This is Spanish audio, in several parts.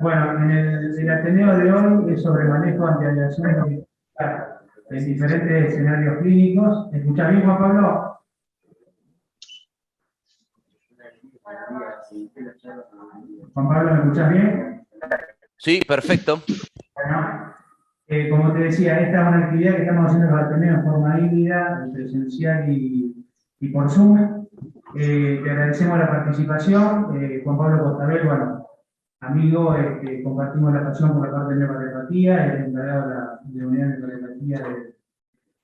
Bueno, el Ateneo de hoy es sobre manejo de antiagresiones en diferentes escenarios clínicos. ¿Me escuchás bien, Juan Pablo? Juan Pablo, ¿me escuchás bien? Sí, perfecto. Bueno, como te decía, esta es una actividad que estamos haciendo en los Ateneos en forma híbrida, presencial y por Zoom. Te agradecemos la participación. Juan Pablo Costabel, bueno, amigo, compartimos la pasión por la parte de neuropatía, es el encargado de la unidad de neuropatía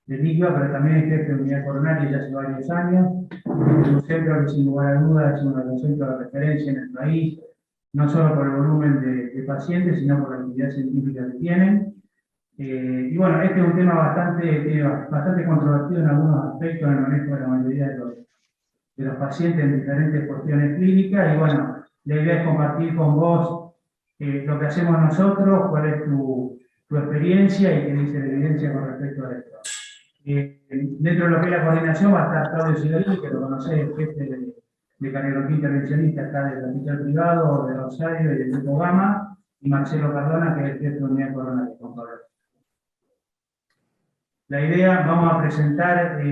del ICBA, pero también es jefe de unidad coronaria ya hace varios años. Es un centro que sin lugar a dudas es uno de los centros de referencia en el país, no solo por el volumen de pacientes, sino por la actividad científica que tienen. Y bueno, este es un tema bastante controvertido en algunos aspectos en el manejo de la mayoría de los pacientes en diferentes cuestiones clínicas. Y bueno, la idea es compartir con vos lo que hacemos nosotros, cuál es tu experiencia y qué dice la evidencia con respecto a esto. Dentro de lo que es la coordinación va a estar Claudio Sidori, que lo conocés, el jefe de cardiología intervencionista acá del hospital privado de Rosario y del Grupo Gama, y Marcelo Cardona, que es el jefe de unidad coronaria. La idea, vamos a presentar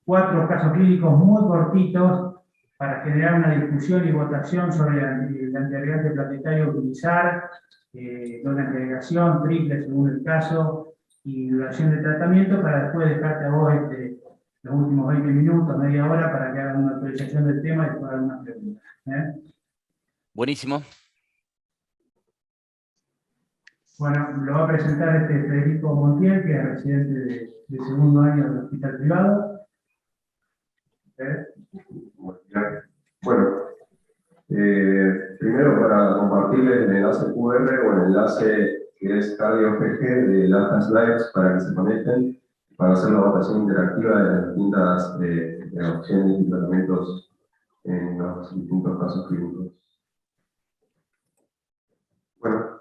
4 casos clínicos muy cortitos para generar una discusión y votación sobre el antiagregante plaquetario a utilizar, doble agregación, triple según el caso, y duración de tratamiento, para después dejarte a vos los últimos 20 minutos, media hora, para que hagan una actualización del tema y después algunas preguntas. Buenísimo. Bueno, lo va a presentar Federico Montiel, que es residente de segundo año del hospital privado. Bueno, primero para compartirles el enlace QR o el enlace que es CardioGG de Data Slides para que se conecten, para hacer la votación interactiva de las distintas opciones y tratamientos en los distintos casos clínicos. Bueno,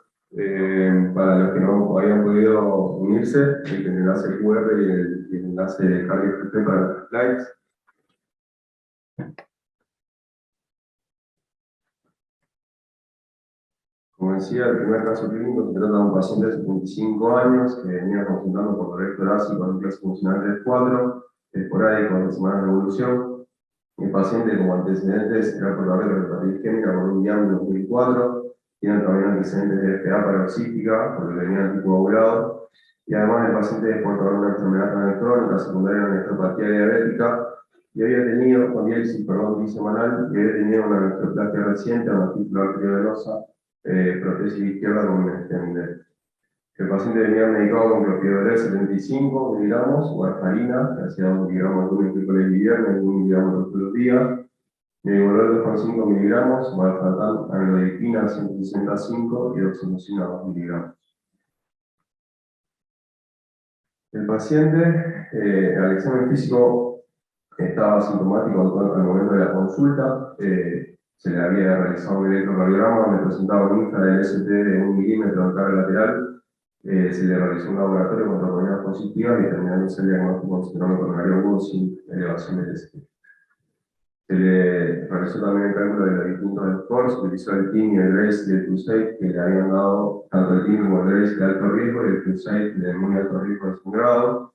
para los que no habían podido unirse, el enlace QR y el enlace de CardioGG para los slides. Como decía, el primer caso clínico se trata de un paciente de 75 años que venía consultando por dolor torácico con un clase funcional 3-4, esporádico de semana de evolución. El paciente, como antecedentes, era por la hepatitis isquémica con un IAM en 2004, tiene también antecedentes de FA paroxística, porque venía anticoagulado, y además el paciente es portador de una enfermedad renal crónica secundaria a nefropatía diabética, y había tenido, con diálisis bisemanal, y había tenido una nefroplastia reciente, una título arteriovenosa, prótesis izquierda con un stent. El paciente venía medicado con clopidogrel 75 miligramos, warfarina, que hacía 2 miligramos de miércoles y viernes, 1 miligramo todos los días, nebivolol 2,5 miligramos, valsartán, amlodipina 165 y oxitocina 2 miligramos. El paciente, al examen físico, estaba asintomático al momento de la consulta. Se le había realizado un electrocardiograma, me presentaba un infra del ST de 1 milímetro en carga lateral. Se le realizó un laboratorio con troponías positivas y terminándose el diagnóstico con síndrome coronario agudo sin elevación del ST. Se le realizó también el cálculo de los distintos scores, se utilizó el TIM y el GRACE y el CUSAID, que le habían dado tanto el TIM como el GRACE de alto riesgo y el CUSAID de muy alto riesgo de sangrado.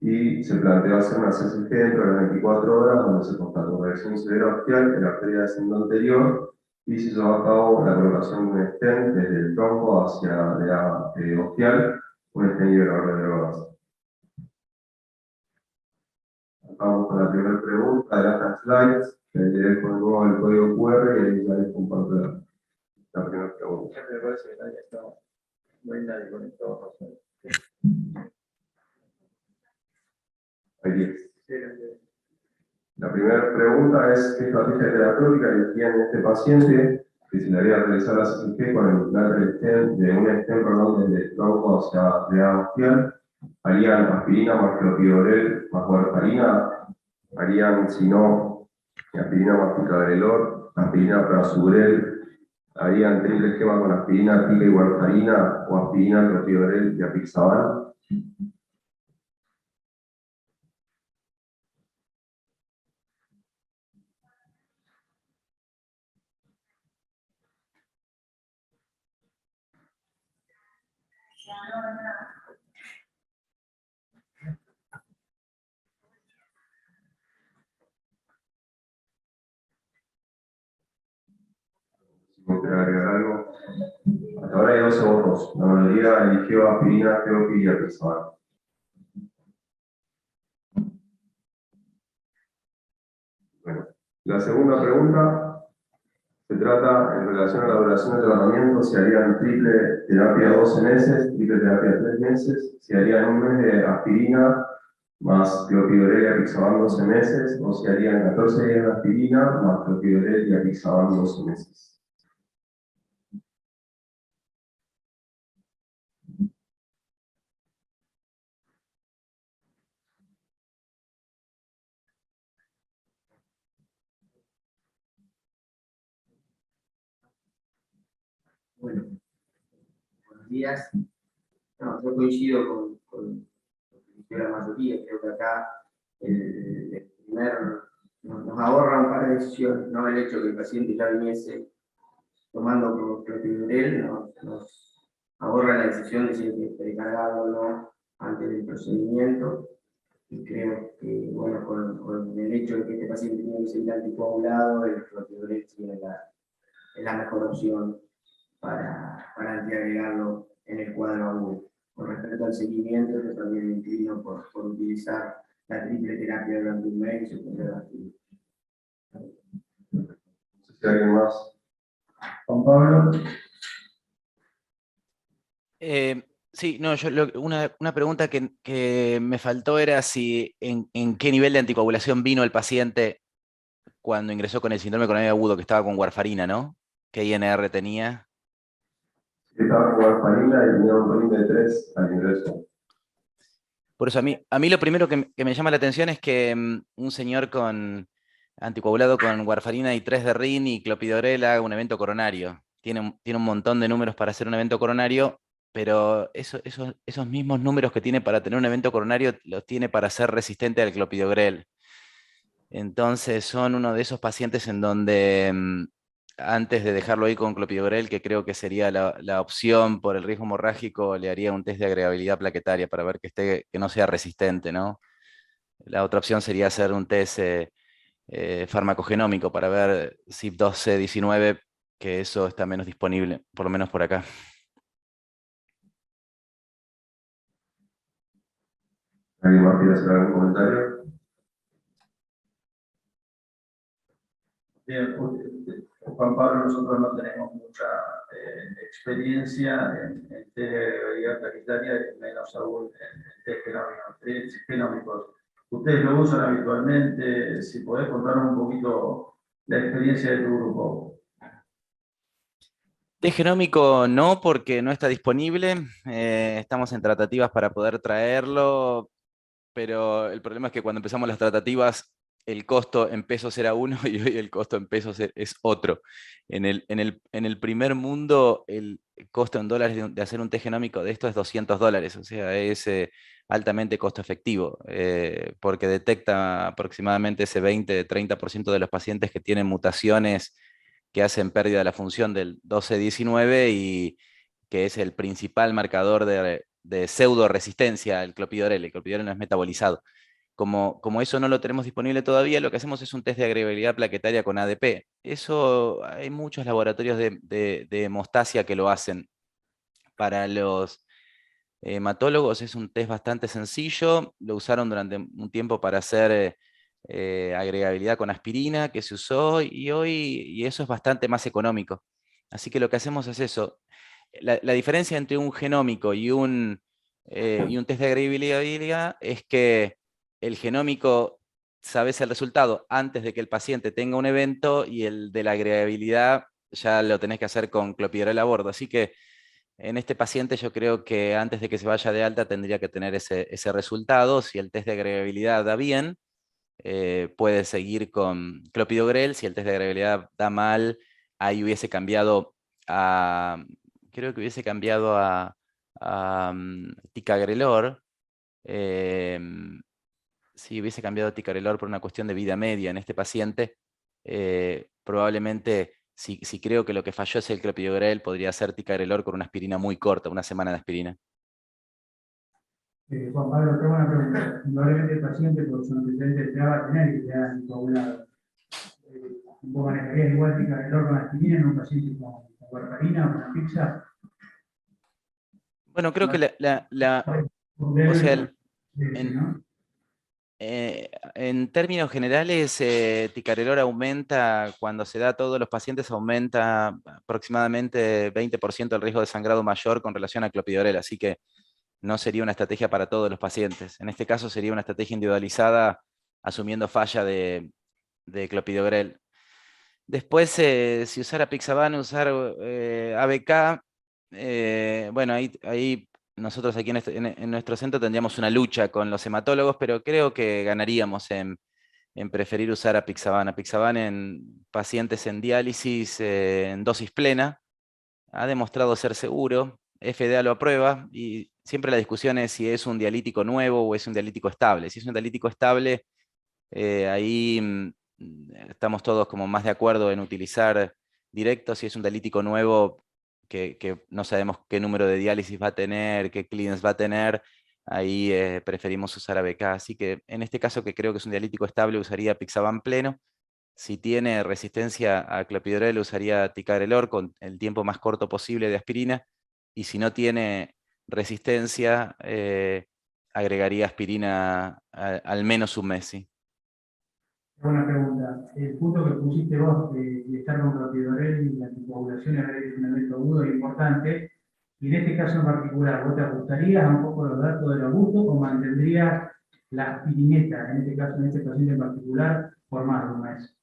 Y se planteó hacer una CCG dentro de las 24 horas, donde se constató corrección severa ostial en la arteria descendente anterior, y se llevó a cabo la colocación de un stent desde el tronco hacia la ostial, un stent liberador de drogas. Vamos con la primera pregunta de las slides, que le dejo de nuevo el código QR y ahí ya les comparto la primera pregunta. Me parece que nadie está, no hay nadie conectado. Hay 10. La primera pregunta es: ¿qué estrategia terapéutica elegían en este paciente que se le había realizado la CCG con el implantar stent de un stent desde el tronco hacia la ostial? ¿Harían aspirina más clopidogrel más warfarina? ¿Harían, si no, aspirina más ticagrelor, aspirina prasugrel? ¿Harían triple esquema con aspirina, tica y warfarina o aspirina, clopidogrel y apixaban? Si me quiere agregar algo. Hasta ahora hay 12 votos. La mayoría eligió aspirina, Cleopi y Apixaban. Bueno, la segunda pregunta se trata en relación a la duración del tratamiento, si harían triple terapia 12 meses, triple terapia 3 meses, si harían un mes de aspirina más clopidogrel y apixaban 12 meses, o si harían 14 días de aspirina más clopidogrel y apixaban 12 meses. Bueno, buenos días. No, yo coincido con lo que dijo la mayoría. Creo que acá el primer nos ahorra un par de decisiones, no el hecho que el paciente ya viniese tomando clopidogrel, nos ahorra la decisión de si hay que precargarlo o no antes del procedimiento. Y creo que, bueno, con el hecho de que este paciente tiene que ser anticoagulado, el clopidogrel tiene es la mejor opción para antiagregarlo en el cuadro agudo. Con respecto al seguimiento, yo también me inclino por utilizar la triple terapia durante un mes y suspender la actividad. No sé si alguien más. Juan Pablo. Sí, no, una pregunta que me faltó era si en qué nivel de anticoagulación vino el paciente cuando ingresó con el síndrome coronario agudo, que estaba con warfarina, ¿no? ¿Qué INR tenía? Estaba con warfarina y tenía un volumen de 3 al ingreso. Por eso a mí lo primero que me llama la atención es que un señor con anticoagulado con warfarina y 3 de RIN y clopidogrel haga un evento coronario. Tiene un montón de números para hacer un evento coronario, pero esos mismos números que tiene para tener un evento coronario los tiene para ser resistente al clopidogrel. Entonces son uno de esos pacientes en donde antes de dejarlo ahí con clopidogrel, que creo que sería la opción por el riesgo hemorrágico, le haría un test de agregabilidad plaquetaria para ver que no sea resistente, ¿no? La otra opción sería hacer un test farmacogenómico para ver CYP12C19, que eso está menos disponible, por lo menos por acá. ¿Alguien más quiere hacer algún comentario? Bien, Juan Pablo, nosotros no tenemos mucha experiencia en test de agregabilidad plaquetaria, menos aún en test genómicos. Ustedes lo usan habitualmente. Si podés contarnos un poquito la experiencia de tu grupo. Test genómico no, porque no está disponible. Estamos en tratativas para poder traerlo, pero el problema es que cuando empezamos las tratativas, el costo en pesos era uno y hoy el costo en pesos es otro. En el primer mundo, el costo en dólares de hacer un test genómico de esto es $200, o sea, es altamente costo efectivo, porque detecta aproximadamente ese 20-30% de los pacientes que tienen mutaciones que hacen pérdida de la función del 12-19 y que es el principal marcador de pseudo resistencia al clopidogrel. El clopidogrel no es metabolizado. Como eso no lo tenemos disponible todavía, lo que hacemos es un test de agregabilidad plaquetaria con ADP. Eso hay muchos laboratorios de hemostasia que lo hacen. Para los hematólogos es un test bastante sencillo. Lo usaron durante un tiempo para hacer agregabilidad con aspirina, que se usó, y eso es bastante más económico. Así que lo que hacemos es eso. La diferencia entre un genómico y un test de agregabilidad es que el genómico sabes el resultado antes de que el paciente tenga un evento y el de la agregabilidad ya lo tenés que hacer con clopidogrel a bordo. Así que en este paciente yo creo que antes de que se vaya de alta tendría que tener ese resultado. Si el test de agregabilidad da bien, puede seguir con clopidogrel. Si el test de agregabilidad da mal, ahí hubiese cambiado a, creo que hubiese cambiado a ticagrelor. Si hubiese cambiado a ticagrelor por una cuestión de vida media en este paciente, probablemente, si creo que lo que falló es el clopidogrel, podría ser ticagrelor con una aspirina muy corta, una semana de aspirina. Juan Pablo, tengo una pregunta. Indudablemente el paciente por su antecedente va a tener que quedar anticoagulado. ¿Vos manejarías igual ticagrelor con aspirina en un paciente con warfarina o con pizza? Bueno, creo que o sea, en, en términos generales, ticagrelor aumenta, cuando se da a todos los pacientes, aumenta aproximadamente 20% el riesgo de sangrado mayor con relación a clopidogrel, así que no sería una estrategia para todos los pacientes. En este caso sería una estrategia individualizada, asumiendo falla de clopidogrel. Después, si usar apixaban, usar ABK, bueno, ahí nosotros aquí en nuestro centro tendríamos una lucha con los hematólogos, pero creo que ganaríamos en preferir usar apixaban. Apixaban en pacientes en diálisis en dosis plena, ha demostrado ser seguro, FDA lo aprueba, y siempre la discusión es si es un dialítico nuevo o es un dialítico estable. Si es un dialítico estable, ahí estamos todos como más de acuerdo en utilizar directo. Si es un dialítico nuevo, que no sabemos qué número de diálisis va a tener, qué clearance va a tener, ahí preferimos usar ABK. Así que en este caso, que creo que es un dialítico estable, usaría Pixaban pleno. Si tiene resistencia a clopidogrel, usaría ticagrelor con el tiempo más corto posible de aspirina. Y si no tiene resistencia, agregaría aspirina al menos un mes. ¿Sí? Una pregunta. El punto que pusiste vos de estar con clopidogrel y la anticoagulación y haber un evento agudo es importante. Y en este caso en particular, ¿vos te ajustarías a un poco los datos del Augusto o mantendrías la aspirineta, en este caso, en este paciente en particular, por más de un mes?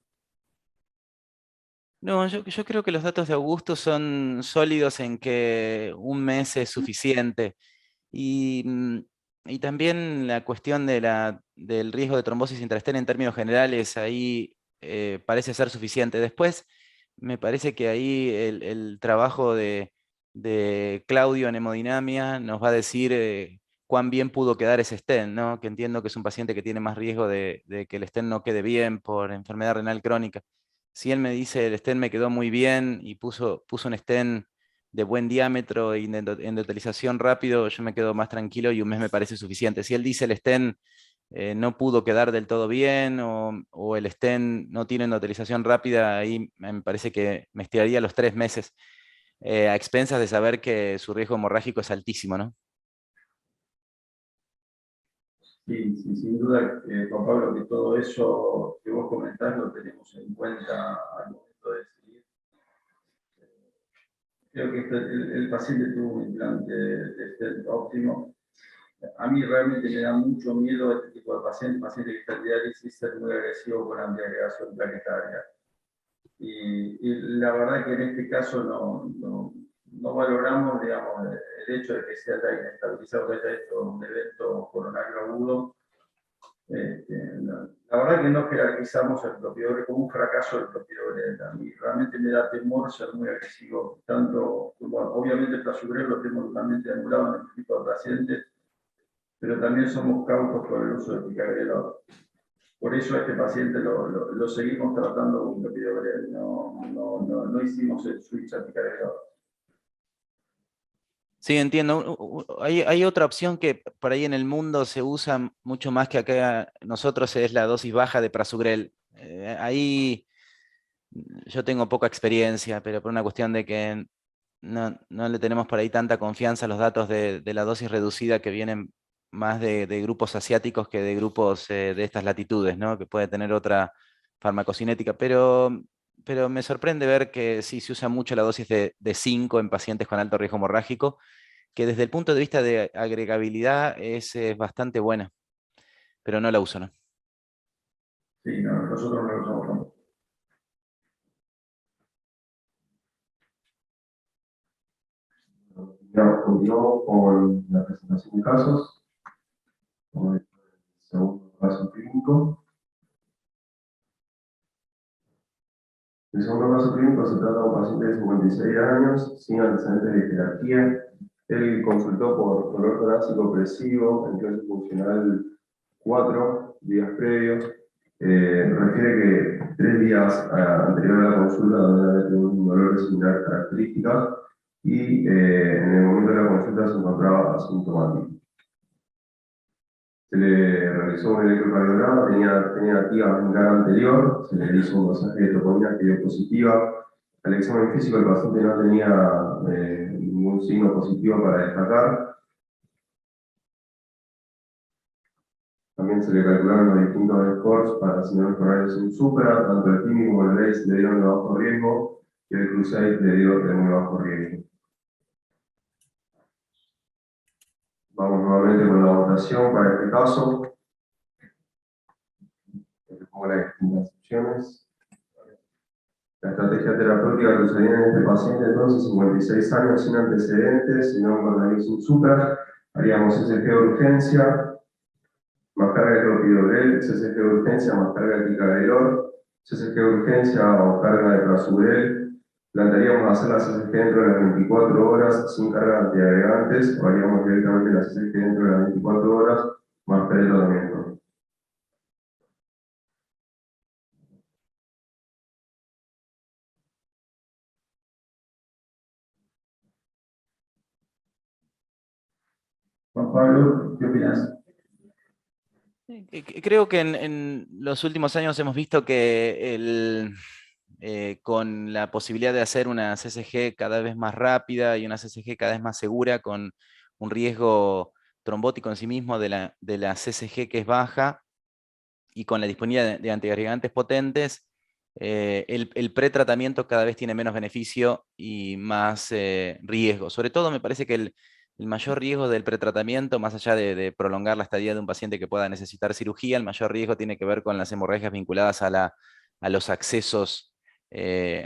No, yo creo que los datos de Augusto son sólidos en que un mes es suficiente. Y, y también la cuestión del riesgo de trombosis intraestén en términos generales, ahí parece ser suficiente. Después, me parece que ahí el trabajo de Claudio en hemodinamia nos va a decir cuán bien pudo quedar ese stent, ¿no? Que entiendo que es un paciente que tiene más riesgo de que el stent no quede bien por enfermedad renal crónica. Si él me dice el stent me quedó muy bien y puso un stent de buen diámetro y endotelización rápido, yo me quedo más tranquilo y un mes me parece suficiente. Si él dice el stent no pudo quedar del todo bien, o el stent no tiene endotelización rápida, ahí me parece que me estiraría los 3 meses, a expensas de saber que su riesgo hemorrágico es altísimo, ¿no? Sí, sí, sin duda, Juan Pablo, que todo eso que vos comentás lo tenemos en cuenta al momento de decidir. Creo que el paciente tuvo un implante de stent óptimo. A mí realmente me da mucho miedo este tipo de paciente que está en diálisis, ser muy agresivo con la antiagregación plaquetaria. Y la verdad que en este caso no valoramos, digamos, el hecho de que se haya inestabilizado, que haya hecho un evento coronario agudo. La verdad que no jerarquizamos el clopidogrel como un fracaso del clopidogrel. A mí realmente me da temor ser muy agresivo. Tanto, bueno, obviamente el prasugrel lo tenemos totalmente anulado en este tipo de pacientes, pero también somos cautos por el uso de ticagrelor. Por eso a este paciente lo seguimos tratando con clopidogrel. No hicimos el switch a ticagrelor. Sí, entiendo. Hay otra opción que por ahí en el mundo se usa mucho más que acá nosotros, es la dosis baja de prasugrel. Ahí yo tengo poca experiencia, pero por una cuestión de que no le tenemos por ahí tanta confianza a los datos de la dosis reducida, que vienen más de grupos asiáticos que de grupos de estas latitudes, ¿no? Que puede tener otra farmacocinética, pero me sorprende ver que sí se usa mucho la dosis de 5 en pacientes con alto riesgo hemorrágico, que desde el punto de vista de agregabilidad es bastante buena, pero no la uso, ¿no? Sí, no, nosotros no lo usamos tampoco. Ya continuamos con la presentación de casos, con el segundo caso clínico. El segundo caso clínico se trata de un paciente de 56 años, sin antecedentes de jerarquía. Él consultó por dolor torácico opresivo en clase funcional 4 días previos. Refiere que 3 días anterior a la consulta donde había tenido un dolor de similar características y en el momento de la consulta se encontraba asintomático. Se le realizó un electrocardiograma, tenía activa en cara anterior, se le hizo un masaje de troponina que dio positiva. Al examen físico el paciente no tenía ningún signo positivo para destacar. También se le calcularon los distintos scores para síndrome coronarios sin supra, tanto el TIMI como el RACE le dieron de bajo riesgo y el CRUSADE le dio de muy bajo riesgo. Vamos nuevamente con la votación para este caso. Pongo las distintas opciones. La estrategia terapéutica que usaría en este paciente, entonces, 56 años sin antecedentes, síndrome coronarios sin supra, haríamos CCG de urgencia, más carga de clopidogrel, CCG de urgencia más carga de ticagrelor, CCG de urgencia o carga de prasugrel. Plantearíamos hacer la CCG dentro de las 24 horas sin carga de antiagregantes, o haríamos directamente la CCG dentro de las 24 horas más pretratamiento. Juan Pablo, ¿qué opinas? Creo que en los últimos años hemos visto que con la posibilidad de hacer una CCG cada vez más rápida y una CCG cada vez más segura, con un riesgo trombótico en sí mismo de la CCG que es baja, y con la disponibilidad de antiagregantes potentes, el pretratamiento cada vez tiene menos beneficio y más riesgo. Sobre todo me parece que el mayor riesgo del pretratamiento, más allá de prolongar la estadía de un paciente que pueda necesitar cirugía, el mayor riesgo tiene que ver con las hemorragias vinculadas a los accesos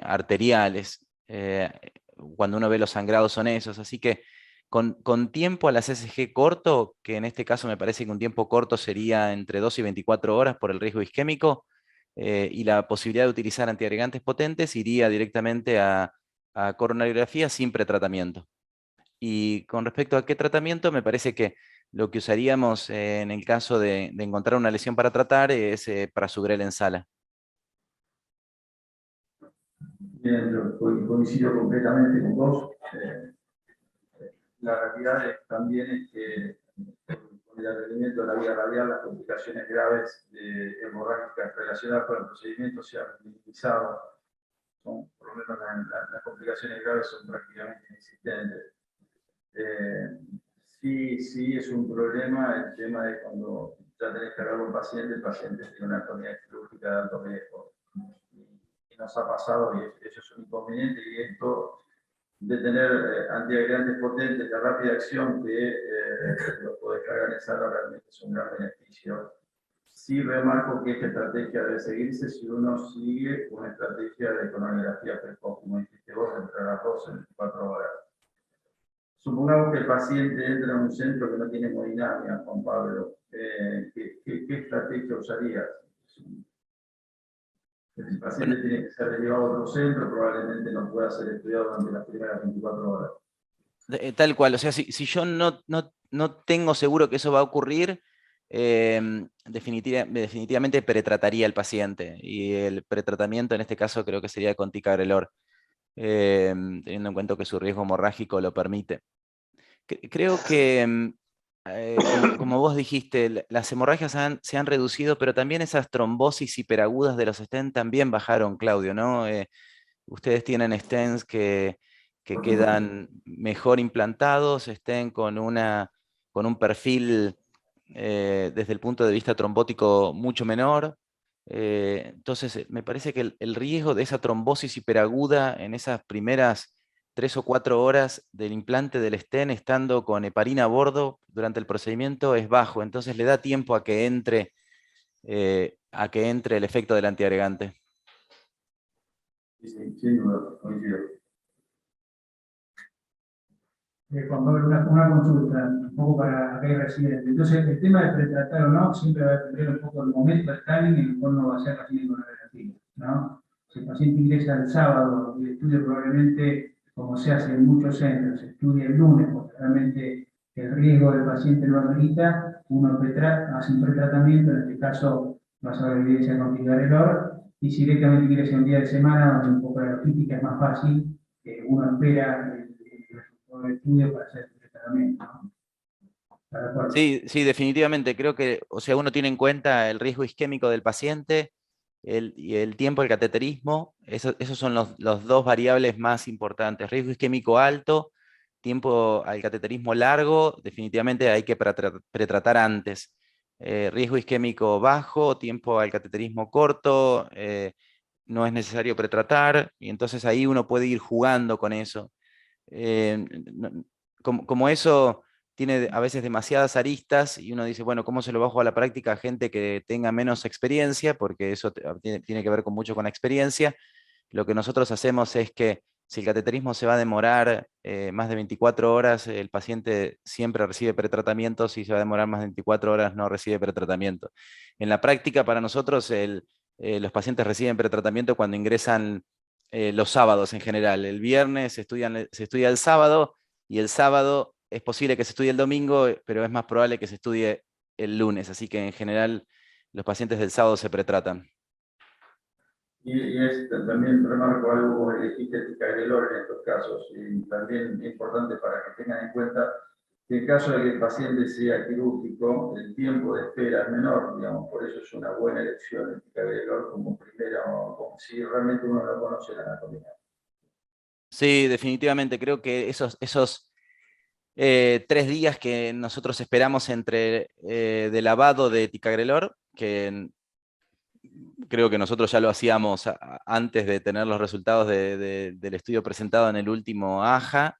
arteriales. Cuando uno ve los sangrados son esos, así que con tiempo a la CCG corto, que en este caso me parece que un tiempo corto sería entre 2 y 24 horas por el riesgo isquémico, y la posibilidad de utilizar antiagregantes potentes, iría directamente a coronariografía sin pretratamiento. Y con respecto a qué tratamiento, me parece que lo que usaríamos en el caso de encontrar una lesión para tratar es prasugrel en sala. Bien, yo coincido completamente con vos. La realidad también es que con el alargamiento de la vía radial, las complicaciones graves hemorrágicas relacionadas con el procedimiento se han minimizado. Por lo menos las complicaciones graves son prácticamente inexistentes. Sí es un problema el tema de cuando ya tenés que hablar con el paciente tiene una anatomía quirúrgica de alto riesgo. Y nos ha pasado, y eso es un inconveniente, y esto de tener antiagregantes potentes de rápida acción que los podés cargar en sala realmente es un gran beneficio. Sí remarco que esta estrategia debe seguirse si uno sigue una estrategia de coronariografía precoz, como dijiste vos, entre las 12 y 24 horas. Supongamos que el paciente entra en un centro que no tiene hemodinamia, Juan Pablo. ¿Qué estrategia usarías? El paciente tiene que ser derivado a otro centro, probablemente no pueda ser estudiado durante las primeras 24 horas. Tal cual, o sea, si yo no tengo seguro que eso va a ocurrir, definitivamente pretrataría al paciente, y el pretratamiento en este caso creo que sería con ticagrelor, teniendo en cuenta que su riesgo hemorrágico lo permite. Creo que, como vos dijiste, las hemorragias se han reducido, pero también esas trombosis hiperagudas de los stents también bajaron, Claudio, ¿no? Ustedes tienen stents que quedan mejor implantados, stents con un perfil desde el punto de vista trombótico mucho menor. Entonces, me parece que el riesgo de esa trombosis hiperaguda en esas primeras 3 o 4 horas del implante del stent, estando con heparina a bordo durante el procedimiento, es bajo. Entonces le da tiempo a que entre el efecto del antiagregante. Sí, sin duda, coincido. Juan Pablo, una consulta, un poco para aquel residente. Entonces, el tema de pretratar o no siempre va a depender un poco del momento, el timing en el cual no va a ser la ginecoreografía, ¿no? Si el paciente ingresa el sábado y el estudio probablemente, como se hace en muchos centros, se estudia el lunes, porque realmente el riesgo del paciente lo amerita, uno hace un pretratamiento, en este caso vas a ver evidencia con ticagrelor, y si directamente ingresa un día de semana, donde un poco la logística es más fácil, uno espera el estudio para hacer el tratamiento, ¿no? Sí, sí, definitivamente. Creo que, o sea, uno tiene en cuenta el riesgo isquémico del paciente y el tiempo del cateterismo. Esos son los dos variables más importantes. Riesgo isquémico alto, tiempo al cateterismo largo, definitivamente hay que pretratar antes. Riesgo isquémico bajo, tiempo al cateterismo corto, no es necesario pretratar, y entonces ahí uno puede ir jugando con eso. Eh, no- como eso tiene a veces demasiadas aristas y uno dice, bueno, ¿cómo se lo bajo a la práctica a gente que tenga menos experiencia? Porque eso tiene que ver con mucho con la experiencia. Lo que nosotros hacemos es que si el cateterismo se va a demorar más de 24 horas, el paciente siempre recibe pretratamiento. Si se va a demorar más de 24 horas, no recibe pretratamiento. En la práctica, para nosotros, los pacientes reciben pretratamiento cuando ingresan los sábados en general. El viernes se estudia el sábado, y el sábado es posible que se estudie el domingo, pero es más probable que se estudie el lunes. Así que en general los pacientes del sábado se pretratan. También remarco algo, vos elegiste ticagrelor en estos casos, y también es importante para que tengan en cuenta que en caso de que el paciente sea quirúrgico, el tiempo de espera es menor, digamos, por eso es una buena elección el ticagrelor como primera, como si realmente uno no conoce la anatomía. Sí, definitivamente. Creo que esos 3 días que nosotros esperamos entre de lavado de ticagrelor, que creo que nosotros ya lo hacíamos antes de tener los resultados del estudio presentado en el último AJA.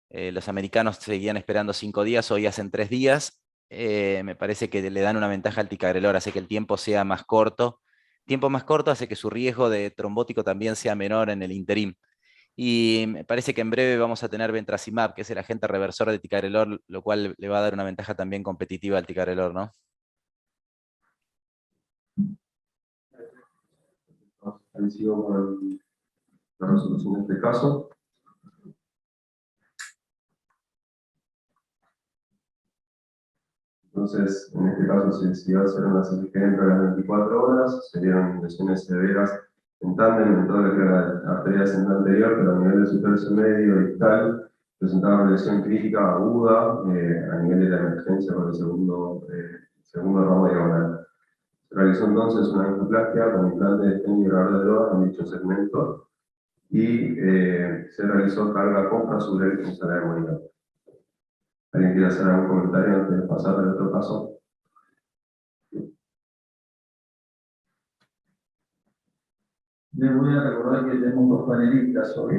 Los americanos seguían esperando 5 días, hoy hacen 3 días. Me parece que le dan una ventaja al ticagrelor, hace que el tiempo sea más corto. Tiempo más corto hace que su riesgo de trombótico también sea menor en el interim. Y me parece que en breve vamos a tener Ventracimab, que es el agente reversor de ticagrelor, lo cual le va a dar una ventaja también competitiva al ticagrelor, ¿no? Ahí sigo con la resolución de este caso. Entonces, en este caso se decidió hacer una CTG dentro de las 24 horas, se dieron lesiones severas en tándem en todo lo que era la arteria central anterior, pero a nivel de su tercio medio distal presentaba una lesión crítica aguda a nivel de la emergencia con el segundo ramo diagonal. Se realizó entonces una angioplastia con implante de stent y grabador de droga en dicho segmento y se realizó carga comprasural con sala de monitor. ¿Alguien quiere hacer algún comentario antes de pasar al otro caso? Les voy a recordar que tenemos dos panelistas hoy.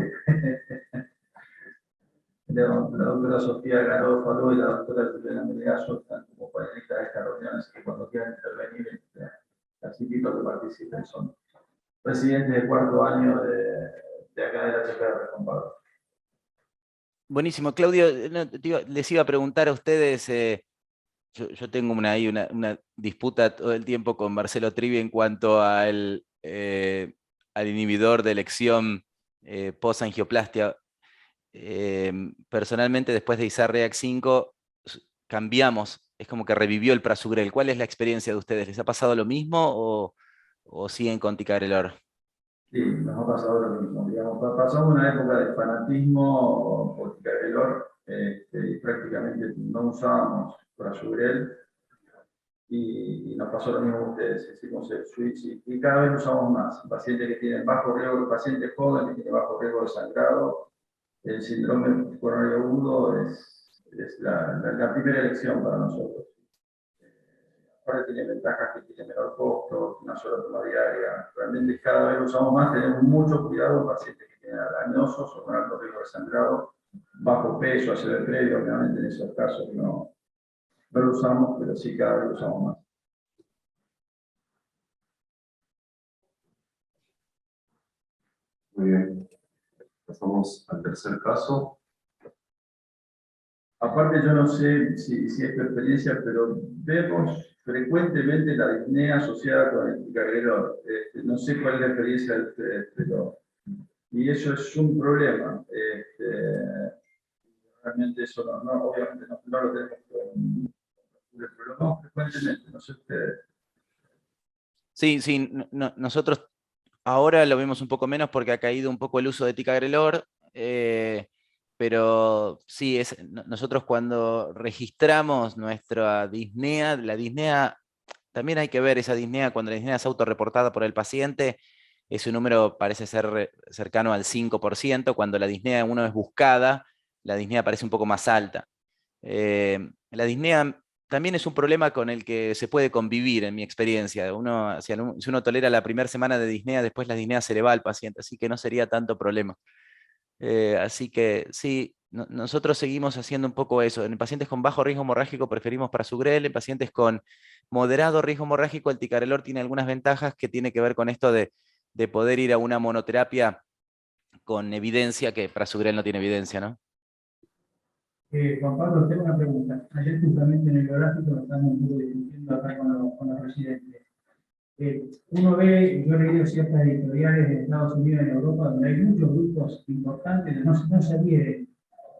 La doctora Sofía Garófalo y la doctora Juliana Melgazo están como panelistas de esta reunión, así que cuando quieran intervenir, las invito a que participen. Son residentes de cuarto año de acá de la HPR, compadre. Buenísimo. Claudio, no, les iba a preguntar a ustedes, yo tengo una disputa todo el tiempo con Marcelo Trivi en cuanto al inhibidor de elección post-angioplastia. Personalmente, después de ISAR-REAC 5, cambiamos, es como que revivió el Prasugrel. ¿Cuál es la experiencia de ustedes? ¿Les ha pasado lo mismo o siguen con ticagrelor? Sí, nos ha pasado lo mismo. Digamos, pasamos una época de fanatismo por ticagrelor, y prácticamente no usábamos Prasugrel, y nos pasó lo mismo a ustedes. Hicimos el switch y cada vez usamos más. Pacientes que tienen bajo riesgo, pacientes jóvenes que tienen bajo riesgo de sangrado, el síndrome coronario agudo es la primera elección para nosotros. Ahora tiene ventajas que tiene menor costo, una sola toma diaria. Realmente cada vez lo usamos más, tenemos mucho cuidado en pacientes que tienen arañosos o con alto riesgo de sangrado, bajo peso, ACV previo, obviamente en esos casos no lo usamos, pero sí cada vez lo usamos más. Muy bien. Pasamos al tercer caso. Aparte, yo no sé si es tu experiencia, pero vemos frecuentemente la disnea asociada con el ticagrelor. No sé cuál es la experiencia de ustedes, y eso es un problema. Realmente eso obviamente no lo tenemos, pero lo vemos frecuentemente, no sé ustedes. Sí, sí, nosotros ahora lo vemos un poco menos porque ha caído un poco el uso de ticagrelor. pero sí, nosotros cuando registramos nuestra disnea, la disnea, también hay que ver esa disnea, cuando la disnea es autorreportada por el paciente, ese número parece ser cercano al 5%, cuando la disnea uno es buscada, la disnea parece un poco más alta. La disnea también es un problema con el que se puede convivir, en mi experiencia. Si uno tolera la primera semana de disnea, después la disnea se le va al paciente, así que no sería tanto problema. Así que sí, nosotros seguimos haciendo un poco eso. En pacientes con bajo riesgo hemorrágico preferimos prasugrel, en pacientes con moderado riesgo hemorrágico el ticagrelor tiene algunas ventajas que tiene que ver con esto de poder ir a una monoterapia con evidencia, que prasugrel no tiene evidencia, ¿no? Juan Pablo, tengo una pregunta. Ayer justamente en el gráfico lo estamos un poco discutiendo acá con los residentes. Uno ve, yo he leído ciertas editoriales de Estados Unidos y en Europa, donde hay muchos grupos importantes, no se adhiere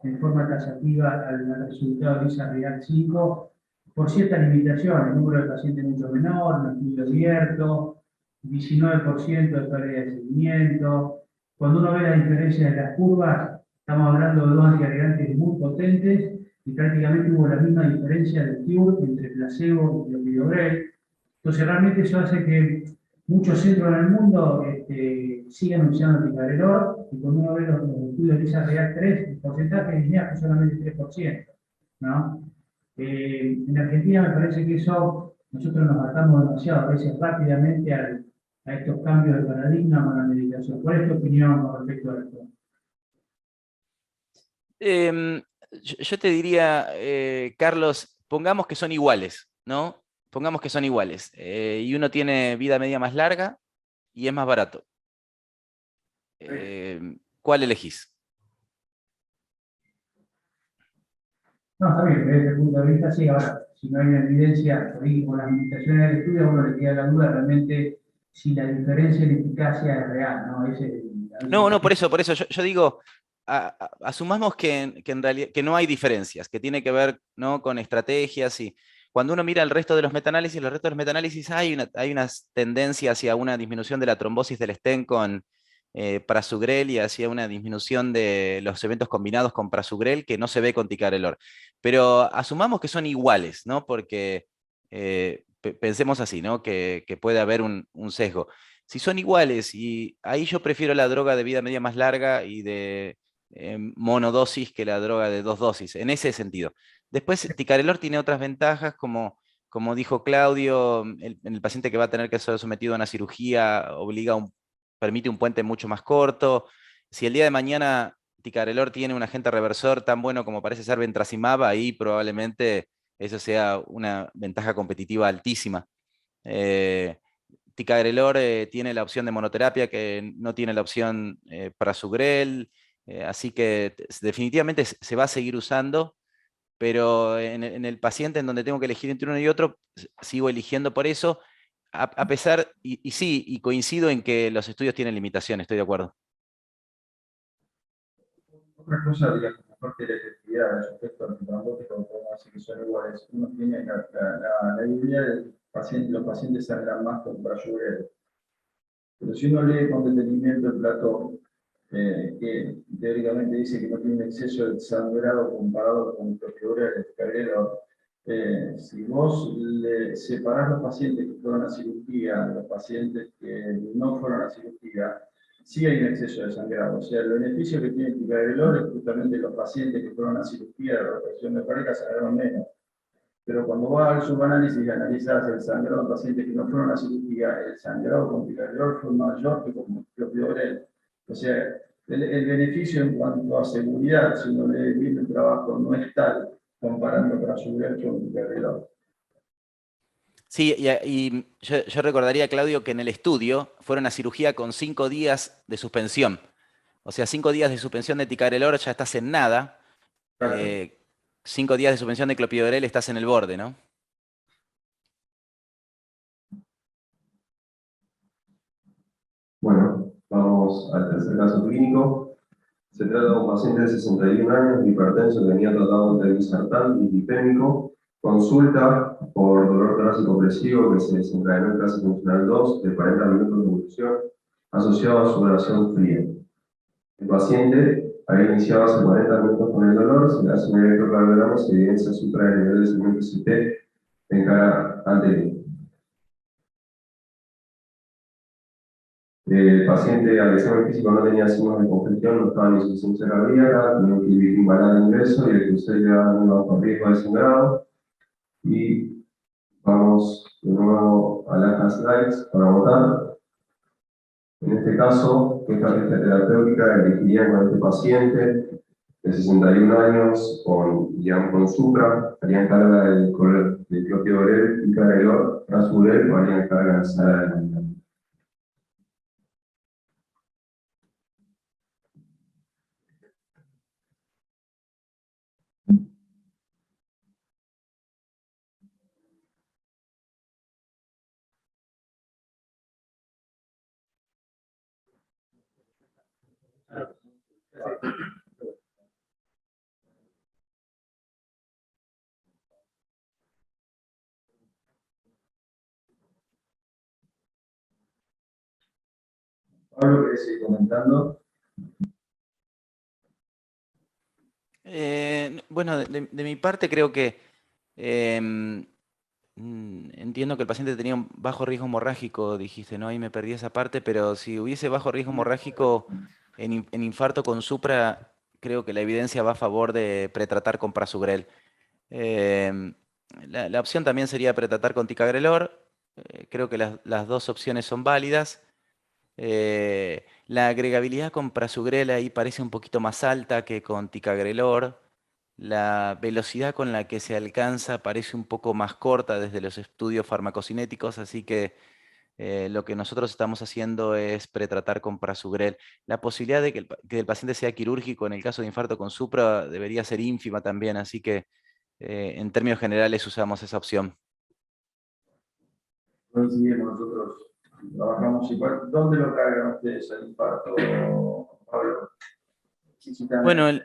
en forma taxativa al resultado de esa Real 5 por ciertas limitaciones, el número de pacientes mucho menor, no estudio abierto, 19% de pérdida de seguimiento. Cuando uno ve la diferencia de las curvas, estamos hablando de dos antiagregantes muy potentes y prácticamente hubo la misma diferencia de cure entre placebo y clopidogrel. Entonces realmente eso hace que muchos centros en el mundo sigan usando el ticagrelor, y cuando uno ve los estudios de esa Real 3, el porcentaje de disnea fue solamente 3%, ¿no? En Argentina me parece que eso, nosotros nos adaptamos demasiado, a veces rápidamente a estos cambios de paradigma con la medicación. ¿Cuál es tu opinión con respecto a esto? Yo te diría, Carlos, pongamos que son iguales, ¿no? Pongamos que son iguales. Y uno tiene vida media más larga y es más barato. ¿Cuál elegís? No, está bien, desde ese punto de vista, sí. Ahora, si no hay una evidencia, por ahí, con las limitaciones del estudio, a uno le queda la duda realmente si la diferencia en eficacia es real, ¿no? No, por eso yo digo, asumamos que en realidad que no hay diferencias, que tiene que ver, ¿no?, con estrategias, y cuando uno mira el resto de los metaanálisis, hay una tendencia hacia una disminución de la trombosis del stent con prasugrel y hacia una disminución de los eventos combinados con prasugrel que no se ve con ticagrelor. Pero asumamos que son iguales, ¿no? Porque pensemos así, ¿no?, que puede haber un sesgo. Si son iguales, y ahí yo prefiero la droga de vida media más larga y de monodosis que la droga de 2 dosis, en ese sentido. Después, ticagrelor tiene otras ventajas, como dijo Claudio, en el paciente que va a tener que ser sometido a una cirugía, permite un puente mucho más corto. Si el día de mañana ticagrelor tiene un agente reversor tan bueno como parece ser Ventracimab, ahí probablemente eso sea una ventaja competitiva altísima. Ticagrelor tiene la opción de monoterapia, que no tiene la opción prasugrel, así que definitivamente se va a seguir usando, pero en el paciente en donde tengo que elegir entre uno y otro, sigo eligiendo por eso, a pesar, y sí, y coincido en que los estudios tienen limitaciones, estoy de acuerdo. Otra cosa, digamos, aparte de la efectividad de los efectos antitrombóticos, podemos decir que son iguales. Uno tiene la idea de los pacientes sangran más con prasugrel. Pero si uno lee con detenimiento el Platón, que teóricamente dice que no tiene exceso de sangrado comparado con clopidogrel, el ticagrelor, si vos le separás los pacientes que fueron a cirugía de los pacientes que no fueron a cirugía, sí hay un exceso de sangrado. O sea, el beneficio que tiene el ticagrelor es justamente los pacientes que fueron a cirugía de rotación de pareja sangraron menos. Pero cuando vas al subanálisis y analizas el sangrado de pacientes que no fueron a cirugía, el sangrado con ticagrelor fue mayor que con clopidogrel. O sea, el beneficio en cuanto a seguridad, si uno lee bien el trabajo, no es tal comparando prasugrel con ticagrelor. Sí, y yo recordaría, Claudio, que en el estudio fueron a cirugía con 5 días de suspensión. O sea, 5 días de suspensión de ticagrelor ya estás en nada. 5 días de suspensión de clopidogrel estás en el borde, ¿no? Bueno, vamos al tercer caso clínico. Se trata de un paciente de 61 años, hipertenso, que venía tratado de telmisartán y dipémico. Consulta por dolor torácico opresivo que se desencadenó en clase funcional 2 de 40 minutos de evolución, asociado a sudoración fría. El paciente Había iniciado hace 40 minutos con el dolor, se le hace un electrocardiograma, se evidencia supra el nivel de segmento CT en cara anterior. El paciente al examen físico no tenía signos de congestión, no estaba en insuficiencia cardíaca, tenía un equilibrio imbalante de ingreso y el crucero le daba un bajo riesgo de sangrado. Y vamos de nuevo a las slides para votar. En este caso, ¿qué estrategia terapéutica elegirían con este paciente de 61 años con supra? Harían carga del clopidogrel y cargador, Prasugrel, o harían carga en sala de montaña. Pablo, ¿querés seguir comentando? Bueno, de mi parte creo que entiendo que el paciente tenía un bajo riesgo hemorrágico, dijiste, ¿no? Ahí me perdí esa parte, pero si hubiese bajo riesgo hemorrágico en infarto con supra, creo que la evidencia va a favor de pretratar con Prasugrel. La opción también sería pretratar con ticagrelor. Creo que las dos opciones son válidas. La agregabilidad con Prasugrel ahí parece un poquito más alta que con ticagrelor. La velocidad con la que se alcanza parece un poco más corta desde los estudios farmacocinéticos, así que lo que nosotros estamos haciendo es pretratar con Prasugrel. La posibilidad de que el paciente sea quirúrgico en el caso de infarto con supra debería ser ínfima también, así que en términos generales usamos esa opción. Coincidimos, nosotros trabajamos igual. ¿Dónde lo cargan ustedes el infarto, Pablo? Bueno,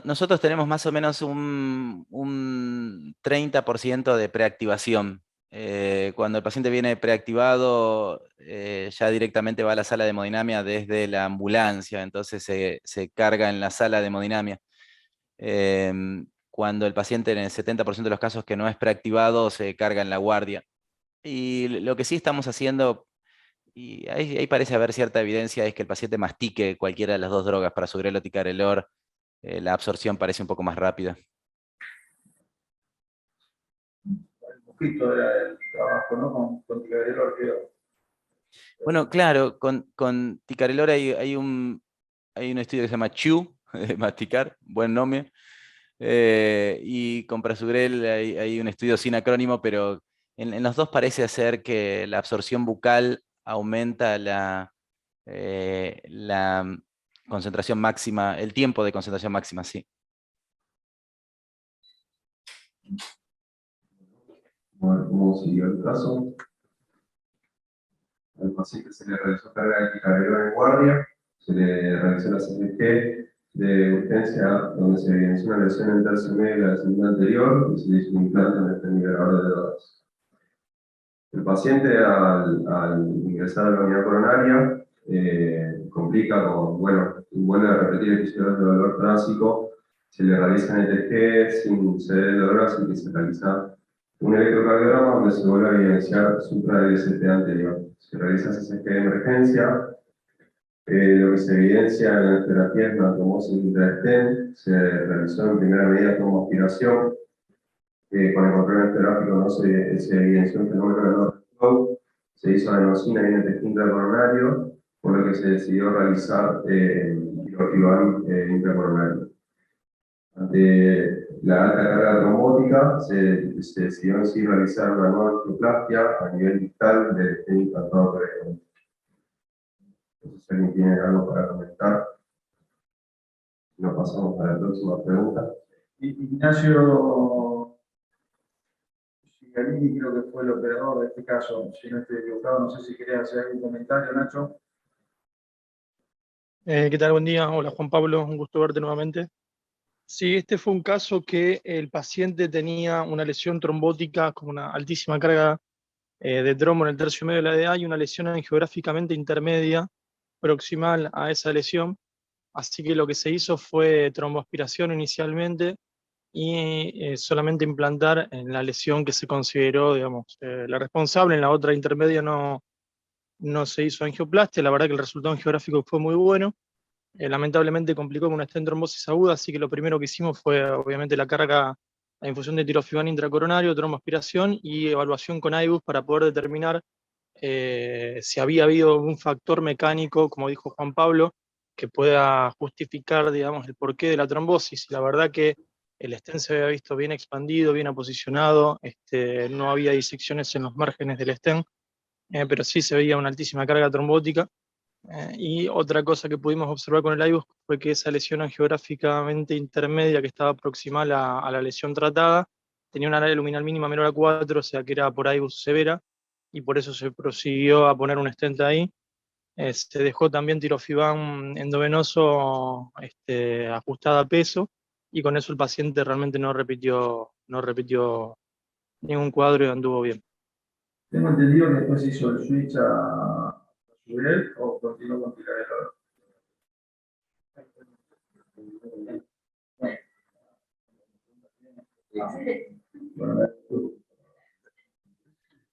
nosotros tenemos más o menos un 30% de preactivación. Cuando el paciente viene preactivado, ya directamente va a la sala de hemodinamia desde la ambulancia, entonces se carga en la sala de hemodinamia. Cuando el paciente en el 70% de los casos que no es preactivado, se carga en la guardia. Y lo que sí estamos haciendo, y ahí parece haber cierta evidencia, es que el paciente mastique cualquiera de las dos drogas, Prasugrel o ticagrelor, la absorción parece un poco más rápida. Un poquito era el trabajo, ¿no? Con ticagrelor, creo. Bueno, claro, con ticagrelor hay un estudio que se llama CHEW, de masticar, buen nombre, y con Prasugrel hay un estudio sin acrónimo, pero en los dos parece ser que la absorción bucal aumenta la concentración máxima, el tiempo de concentración máxima, sí. Bueno, ¿cómo siguió el caso? Al paciente se le realizó carga de ticagrelor en guardia, se le realizó la CCG de urgencia, donde se evidenció una lesión en el tercio medio de la cintura anterior y se le hizo un implante en el liberador de drogas. El paciente, al ingresar a la unidad coronaria, complica con, bueno, vuelve a repetir episodios de dolor torácico, se le realiza en ETG sin ceder el dolor, así que se realiza un electrocardiograma donde se vuelve a evidenciar supra del ST anterior. Se realiza CCG de emergencia, lo que se evidencia en la terapia es una trombosis intraestén, se realizó en primera medida tomoaspiración, con el control estereográfico no se evidenció un fenómeno de no flow, se hizo adenosina y NTG intracoronario, por lo que se decidió realizar quilotiban intracoronario. Ante la alta carga trombótica, se decidió en sí realizar una nueva angioplastia a nivel distal del estén implantado previamente. Entonces, si alguien tiene algo para comentar, nos pasamos a la próxima pregunta. Ignacio Cigarini creo que fue el operador de este caso, si no estoy equivocado, no sé si querías hacer algún comentario, Nacho. ¿Qué tal? Buen día. Hola Juan Pablo, un gusto verte nuevamente. Sí, este fue un caso que el paciente tenía una lesión trombótica con una altísima carga de trombo en el tercio medio de la EDA y una lesión angiográficamente intermedia proximal a esa lesión. así que lo que se hizo fue tromboaspiración inicialmente y solamente implantar en la lesión que se consideró, digamos, la responsable. En la otra intermedia no se hizo angioplastia. La verdad que el resultado angiográfico fue muy bueno. Lamentablemente complicó con una stent trombosis aguda, así que lo primero que hicimos fue obviamente la infusión de tirofibán intracoronario, tromboaspiración y evaluación con IBUS para poder determinar si había habido un factor mecánico, como dijo Juan Pablo, que pueda justificar, digamos, el porqué de la trombosis. La verdad que el stent se había visto bien expandido, bien aposicionado, no había disecciones en los márgenes del stent, pero sí se veía una altísima carga trombótica. Y otra cosa que pudimos observar con el IBUS fue que esa lesión angiográficamente intermedia que estaba proximal a la lesión tratada tenía una área luminal mínima menor a 4, o sea que era por IBUS severa, y por eso se prosiguió a poner un stent ahí. Se dejó también tirofibán endovenoso ajustada a peso, y con eso el paciente realmente no repitió ningún cuadro y anduvo bien. Tengo entendido que después hizo el switch a Surel o continuó con ticagrelor.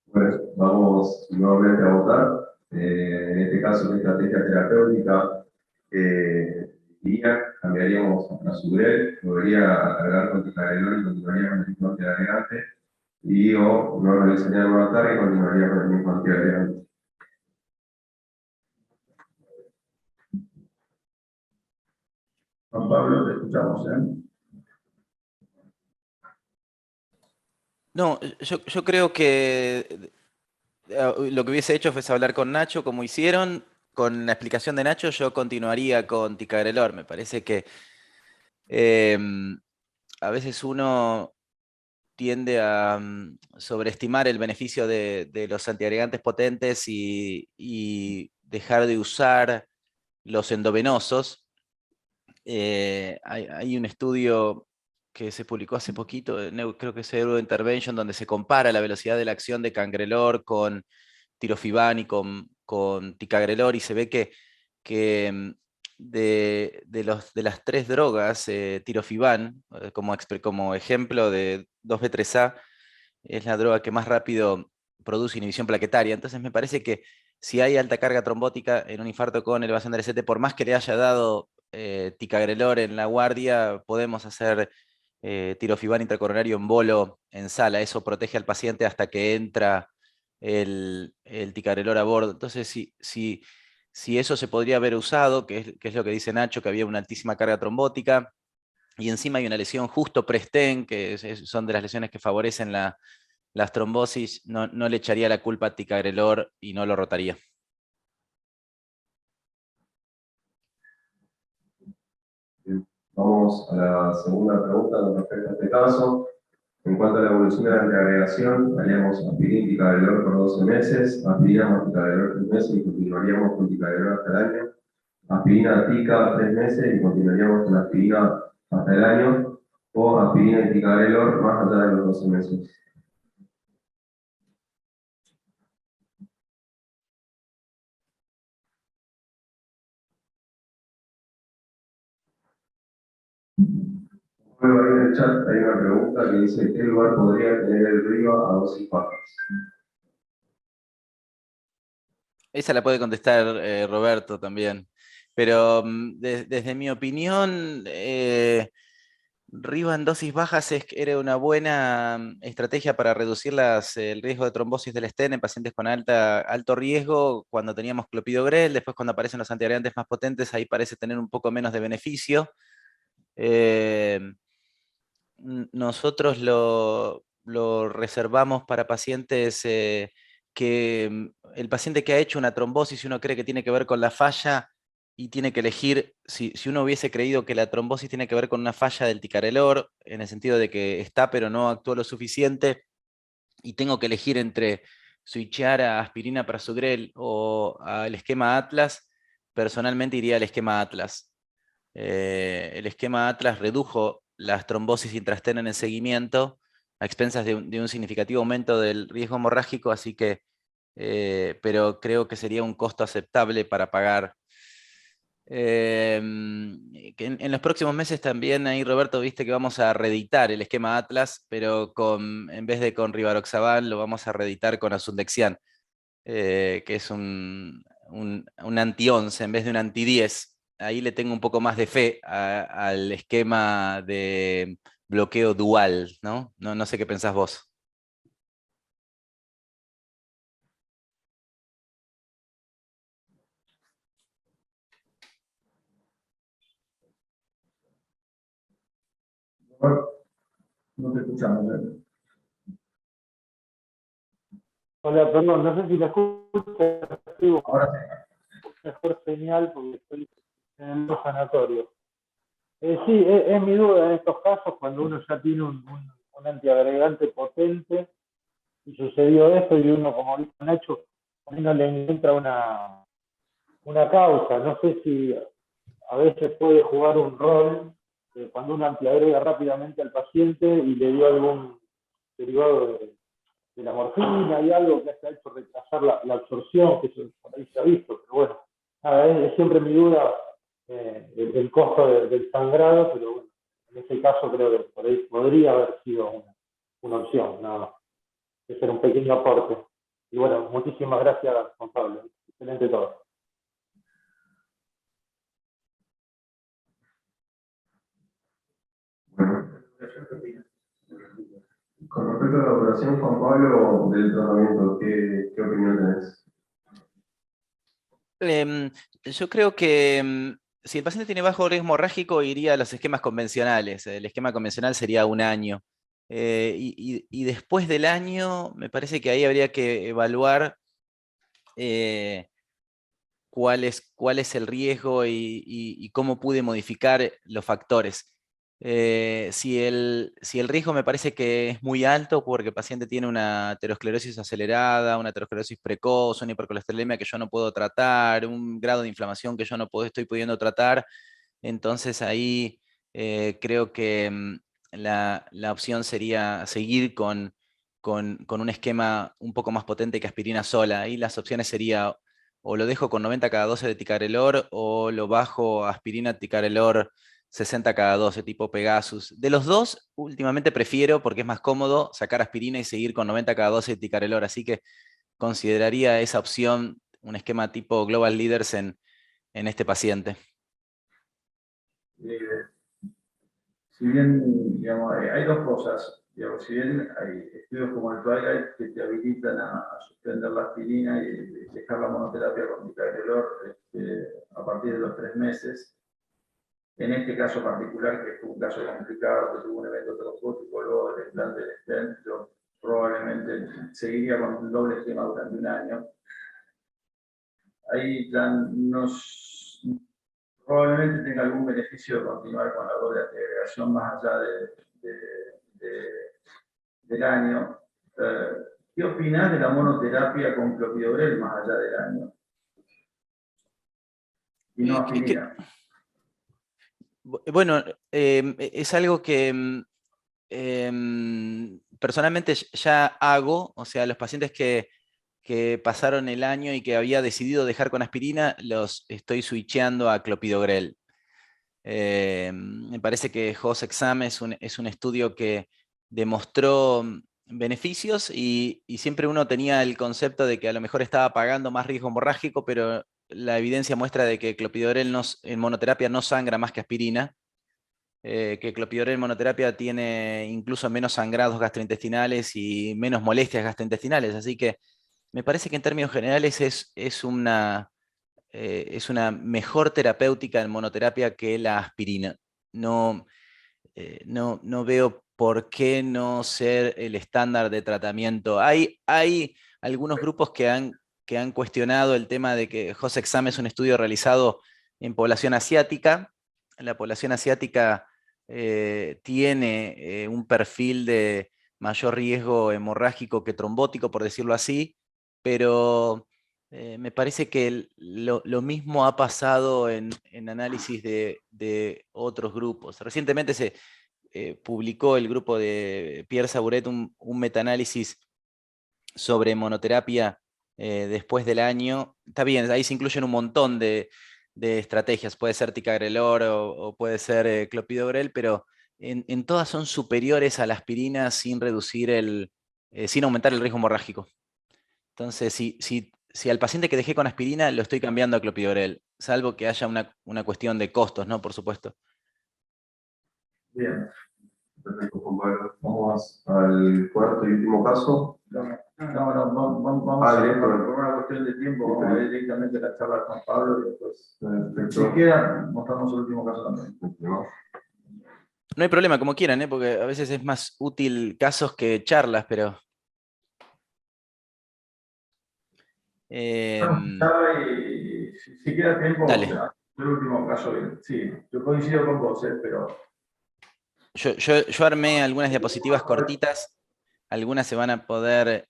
Bueno, vamos nuevamente a votar. En este caso, la estrategia terapéutica cambiaríamos a Sugrel, volvería a cargar con ticagrelor y continuaría con el mismo antiagregante, y o no realizaría nueva carga y continuaría con el mismo antiagregante. Juan Pablo, te escuchamos, ¿eh? No, yo creo que lo que hubiese hecho fue hablar con Nacho, como hicieron. Con la explicación de Nacho, yo continuaría con ticagrelor. Me parece que a veces uno tiende a sobreestimar el beneficio de los antiagregantes potentes y dejar de usar los endovenosos. Hay un estudio que se publicó hace poquito, creo que es Neurointervention, donde se compara la velocidad de la acción de cangrelor con tirofibán y con ticagrelor, y se ve que de las tres drogas, tirofibán, como ejemplo de 2B3A, es la droga que más rápido produce inhibición plaquetaria. Entonces me parece que si hay alta carga trombótica en un infarto con elevación del ST, por más que le haya dado ticagrelor en la guardia, podemos hacer tirofibán intracoronario en bolo en sala. Eso protege al paciente hasta que entra el ticagrelor a bordo. Entonces, si eso se podría haber usado, que es lo que dice Nacho, que había una altísima carga trombótica, y encima hay una lesión justo pre-stent, que son de las lesiones que favorecen las trombosis, no le echaría la culpa a ticagrelor y no lo rotaría. Vamos a la segunda pregunta con respecto a este caso. En cuanto a la evolución de la antiagregación, haríamos aspirina y ticagrelor por 12 meses, aspirina más ticagrelor 3 meses y continuaríamos con ticagrelor hasta el año, aspirina tica 3 meses y continuaríamos con aspirina hasta el año, o aspirina y ticagrelor más allá de los 12 meses. Luego ahí en el chat hay una pregunta que dice: ¿qué lugar podría tener el RIVA a dosis bajas? Esa la puede contestar Roberto también. Pero desde mi opinión, RIVA en dosis bajas era una buena estrategia para reducir el riesgo de trombosis del stent en pacientes con alto riesgo cuando teníamos clopidogrel. Después, cuando aparecen los antiagregantes más potentes, ahí parece tener un poco menos de beneficio. Nosotros lo reservamos para pacientes que el paciente que ha hecho una trombosis, uno cree que tiene que ver con la falla y tiene que elegir, si uno hubiese creído que la trombosis tiene que ver con una falla del ticagrelor, en el sentido de que está pero no actuó lo suficiente, y tengo que elegir entre switchear a aspirina para Sugrel o al esquema Atlas, personalmente iría al esquema Atlas. El esquema Atlas redujo las trombosis intrastent en el seguimiento a expensas de un significativo aumento del riesgo hemorrágico, así que, pero creo que sería un costo aceptable para pagar Que en los próximos meses también ahí, Roberto, viste que vamos a reeditar el esquema Atlas, pero en vez de con Rivaroxaban, lo vamos a reeditar con Asundexian, que es un anti-11 en vez de un anti-10. Ahí le tengo un poco más de fe al esquema de bloqueo dual, ¿no? No sé qué pensás vos. No te escuchamos. Hola, perdón, no sé si me escucha. Ahora Mejor señal porque estoy en el sanatorio. Sí, es mi duda en estos casos, cuando uno ya tiene un antiagregante potente y sucedió esto y uno, como dijo Nacho, a uno le encuentra una causa. No sé si a veces puede jugar un rol cuando uno antiagrega rápidamente al paciente y le dio algún derivado de la morfina y algo que haya hecho retrasar la absorción, que eso por ahí se ha visto, pero bueno, nada, es siempre mi duda el costo del sangrado, pero bueno, en este caso creo que por ahí podría haber sido una opción, nada más. Ese era un pequeño aporte. Y bueno, muchísimas gracias, Juan Pablo. Excelente todo. Bueno, con respecto a la operación, Juan Pablo, del tratamiento, ¿qué opinión tenés? Yo creo que si el paciente tiene bajo riesgo hemorrágico, iría a los esquemas convencionales. El esquema convencional sería un año. Y después del año, me parece que ahí habría que evaluar cuál es el riesgo y cómo pude modificar los factores. Si el riesgo me parece que es muy alto porque el paciente tiene una aterosclerosis acelerada, una aterosclerosis precoz, una hipercolesterolemia que yo no puedo tratar, un grado de inflamación que yo no estoy pudiendo tratar, entonces ahí creo que la opción sería seguir con un esquema un poco más potente que aspirina sola. Ahí las opciones serían o lo dejo con 90 cada 12 de ticarelor o lo bajo a aspirina ticarelor 60 cada 12 tipo Pegasus. De los dos, últimamente prefiero, porque es más cómodo, sacar aspirina y seguir con 90 cada 12 de ticarelor. Así que consideraría esa opción un esquema tipo Global Leaders en este paciente. Si bien, digamos, hay dos cosas. Digamos, si bien hay estudios como el Twilight que te habilitan a suspender la aspirina y dejar la monoterapia con ticagrelor a partir de los 3 meses, en este caso particular, que fue un caso complicado, que tuvo un evento trombótico luego del implante del stent, yo probablemente seguiría con un doble esquema durante un año. Ahí ya probablemente tenga algún beneficio de continuar con la doble agregación más allá del año. ¿Qué opinás de la monoterapia con clopidogrel más allá del año? Y no aspirina. Bueno, es algo que personalmente ya hago, o sea, los pacientes que pasaron el año y que había decidido dejar con aspirina, los estoy switcheando a clopidogrel. Me parece que HOS-EXAM es un estudio que demostró beneficios y siempre uno tenía el concepto de que a lo mejor estaba pagando más riesgo hemorrágico, pero la evidencia muestra de que clopidogrel en monoterapia no sangra más que aspirina, que clopidogrel en monoterapia tiene incluso menos sangrados gastrointestinales y menos molestias gastrointestinales, así que me parece que en términos generales es una mejor terapéutica en monoterapia que la aspirina. No veo por qué no ser el estándar de tratamiento. Hay algunos grupos que han cuestionado el tema de que HOS-EXAM es un estudio realizado en población asiática. La población asiática tiene un perfil de mayor riesgo hemorrágico que trombótico, por decirlo así, pero me parece que lo mismo ha pasado en análisis de otros grupos. Recientemente se publicó el grupo de Pierre Sabouret un metaanálisis sobre monoterapia después del año. Está bien, ahí se incluyen un montón de de estrategias. Puede ser ticagrelor o puede ser clopidogrel, pero en todas son superiores a la aspirina sin sin aumentar el riesgo hemorrágico. Entonces, si al paciente que dejé con aspirina lo estoy cambiando a clopidogrel, salvo que haya una cuestión de costos, ¿no? Por supuesto. Bien, perfecto, Juan Pablo. Vamos al cuarto y último caso. Vamos Ah, a directo. por una cuestión de tiempo, vamos a ir directamente a la charla con Pablo y después, si Perfecto. queda, mostramos el último caso también. ¿No? No hay problema, como quieran, porque a veces es más útil casos que charlas, pero... Charla y si queda tiempo, Dale. o sea, el último caso, sí, yo coincido con vos, pero... Yo armé algunas diapositivas cortitas, algunas se van a poder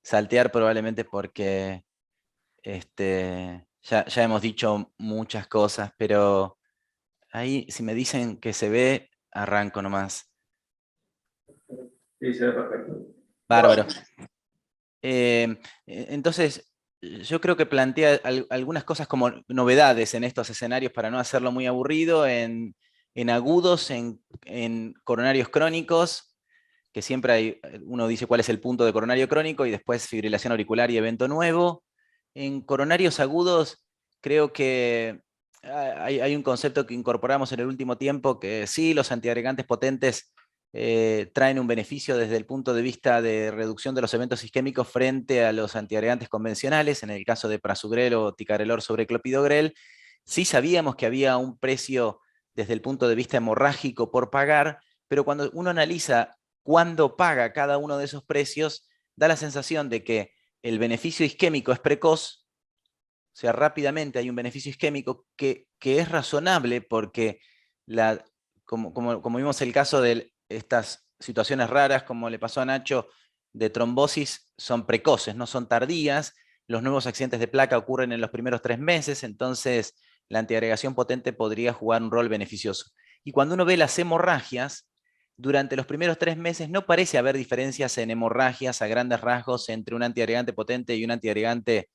saltear probablemente porque ya hemos dicho muchas cosas, pero ahí si me dicen que se ve, arranco nomás. Sí, se ve perfecto. Bárbaro. Entonces, yo creo que plantea algunas cosas como novedades en estos escenarios para no hacerlo muy aburrido, en agudos, en coronarios crónicos, que siempre uno dice cuál es el punto de coronario crónico y después fibrilación auricular y evento nuevo. En coronarios agudos, creo que hay un concepto que incorporamos en el último tiempo, que sí, los antiagregantes potentes traen un beneficio desde el punto de vista de reducción de los eventos isquémicos frente a los antiagregantes convencionales, en el caso de prasugrel o ticagrelor sobre clopidogrel. Sí sabíamos que había un precio desde el punto de vista hemorrágico por pagar, pero cuando uno analiza cuándo paga cada uno de esos precios, da la sensación de que el beneficio isquémico es precoz, o sea, rápidamente hay un beneficio isquémico que es razonable porque, como vimos el caso de estas situaciones raras, como le pasó a Nacho, de trombosis, son precoces, no son tardías. Los nuevos accidentes de placa ocurren en los primeros 3 meses, entonces la antiagregación potente podría jugar un rol beneficioso. Y cuando uno ve las hemorragias, durante los primeros 3 meses no parece haber diferencias en hemorragias a grandes rasgos entre un antiagregante potente y un antiagregante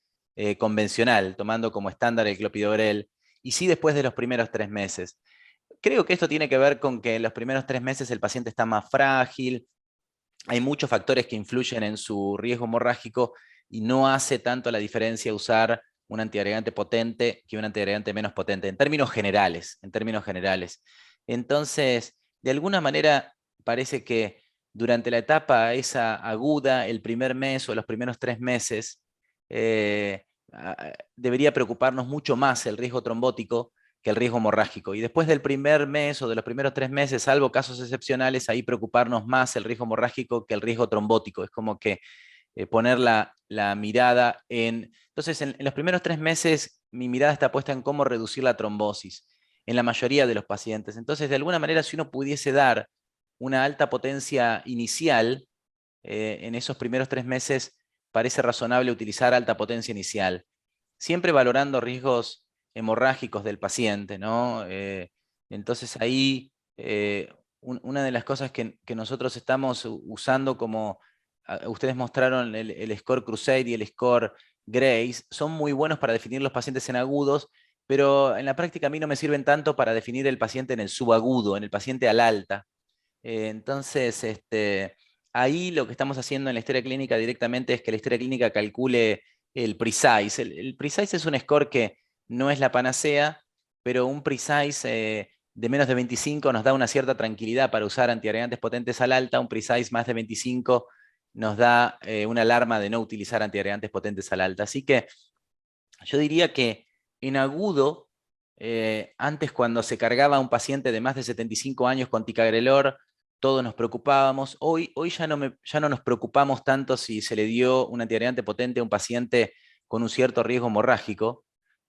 convencional, tomando como estándar el clopidogrel, y sí después de los primeros 3 meses. Creo que esto tiene que ver con que en los primeros 3 meses el paciente está más frágil, hay muchos factores que influyen en su riesgo hemorrágico y no hace tanto la diferencia usar un antiagregante potente que un antiagregante menos potente, en términos generales, Entonces, de alguna manera, parece que durante la etapa esa aguda, el primer mes o los primeros 3 meses, debería preocuparnos mucho más el riesgo trombótico que el riesgo hemorrágico. Y después del primer mes o de los primeros 3 meses, salvo casos excepcionales, ahí preocuparnos más el riesgo hemorrágico que el riesgo trombótico. Es como que poner la mirada en... Entonces, en los primeros 3 meses, mi mirada está puesta en cómo reducir la trombosis en la mayoría de los pacientes. Entonces, de alguna manera, si uno pudiese dar una alta potencia inicial, en esos primeros 3 meses, parece razonable utilizar alta potencia inicial, siempre valorando riesgos hemorrágicos del paciente, ¿no? Entonces ahí una de las cosas que nosotros estamos usando como, ustedes mostraron el score Crusade y el score Grace, son muy buenos para definir los pacientes en agudos, pero en la práctica a mí no me sirven tanto para definir el paciente en el subagudo, en el paciente al alta. Entonces, ahí lo que estamos haciendo en la historia clínica directamente es que la historia clínica calcule el PRECISE. El PRECISE es un score que no es la panacea, pero un PRECISE de menos de 25 nos da una cierta tranquilidad para usar antiagregantes potentes al alta. Un PRECISE más de 25 nos da una alarma de no utilizar antiagregantes potentes al alta. Así que yo diría que en agudo, antes cuando se cargaba un paciente de más de 75 años con ticagrelor, todos nos preocupábamos. Hoy ya no nos preocupamos tanto si se le dio un antiagregante potente a un paciente con un cierto riesgo hemorrágico,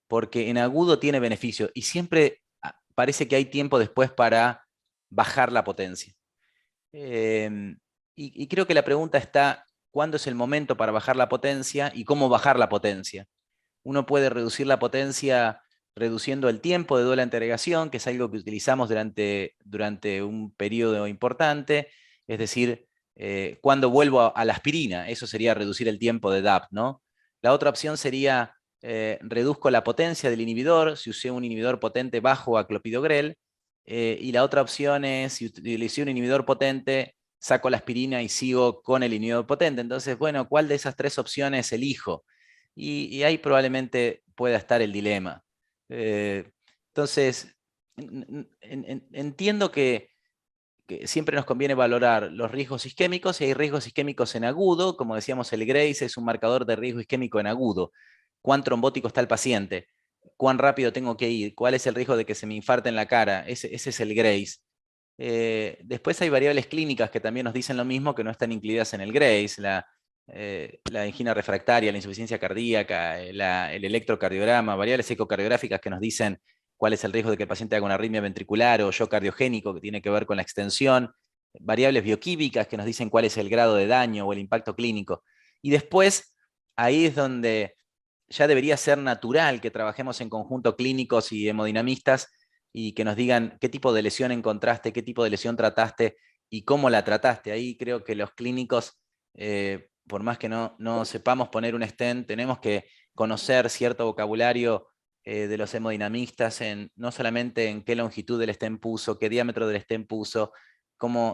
porque en agudo tiene beneficio y siempre parece que hay tiempo después para bajar la potencia. Y creo que la pregunta está, ¿cuándo es el momento para bajar la potencia y cómo bajar la potencia? Uno puede reducir la potencia reduciendo el tiempo de doble antiagregación, que es algo que utilizamos durante un periodo importante, es decir, cuando vuelvo a la aspirina, eso sería reducir el tiempo de DAPT, ¿no? La otra opción sería reduzco la potencia del inhibidor, si usé un inhibidor potente bajo a clopidogrel, y la otra opción es, si utilicé un inhibidor potente, saco la aspirina y sigo con el inhibidor potente. Entonces, bueno, ¿cuál de esas tres opciones elijo? Y ahí probablemente pueda estar el dilema. Entonces, entiendo que siempre nos conviene valorar los riesgos isquémicos, y hay riesgos isquémicos en agudo, como decíamos, el Grace es un marcador de riesgo isquémico en agudo. ¿Cuán trombótico está el paciente? ¿Cuán rápido tengo que ir? ¿Cuál es el riesgo de que se me infarte en la cara? Ese es el Grace. Después hay variables clínicas que también nos dicen lo mismo, que no están incluidas en el Grace, la angina refractaria, la insuficiencia cardíaca, el electrocardiograma, variables ecocardiográficas que nos dicen cuál es el riesgo de que el paciente haga una arritmia ventricular o shock cardiogénico, que tiene que ver con la extensión, variables bioquímicas que nos dicen cuál es el grado de daño o el impacto clínico. Y después, ahí es donde ya debería ser natural que trabajemos en conjunto clínicos y hemodinamistas y que nos digan qué tipo de lesión encontraste, qué tipo de lesión trataste y cómo la trataste. Ahí creo que los clínicos, por más que no sepamos poner un stent, tenemos que conocer cierto vocabulario de los hemodinamistas, no solamente en qué longitud del stent puso, qué diámetro del stent puso,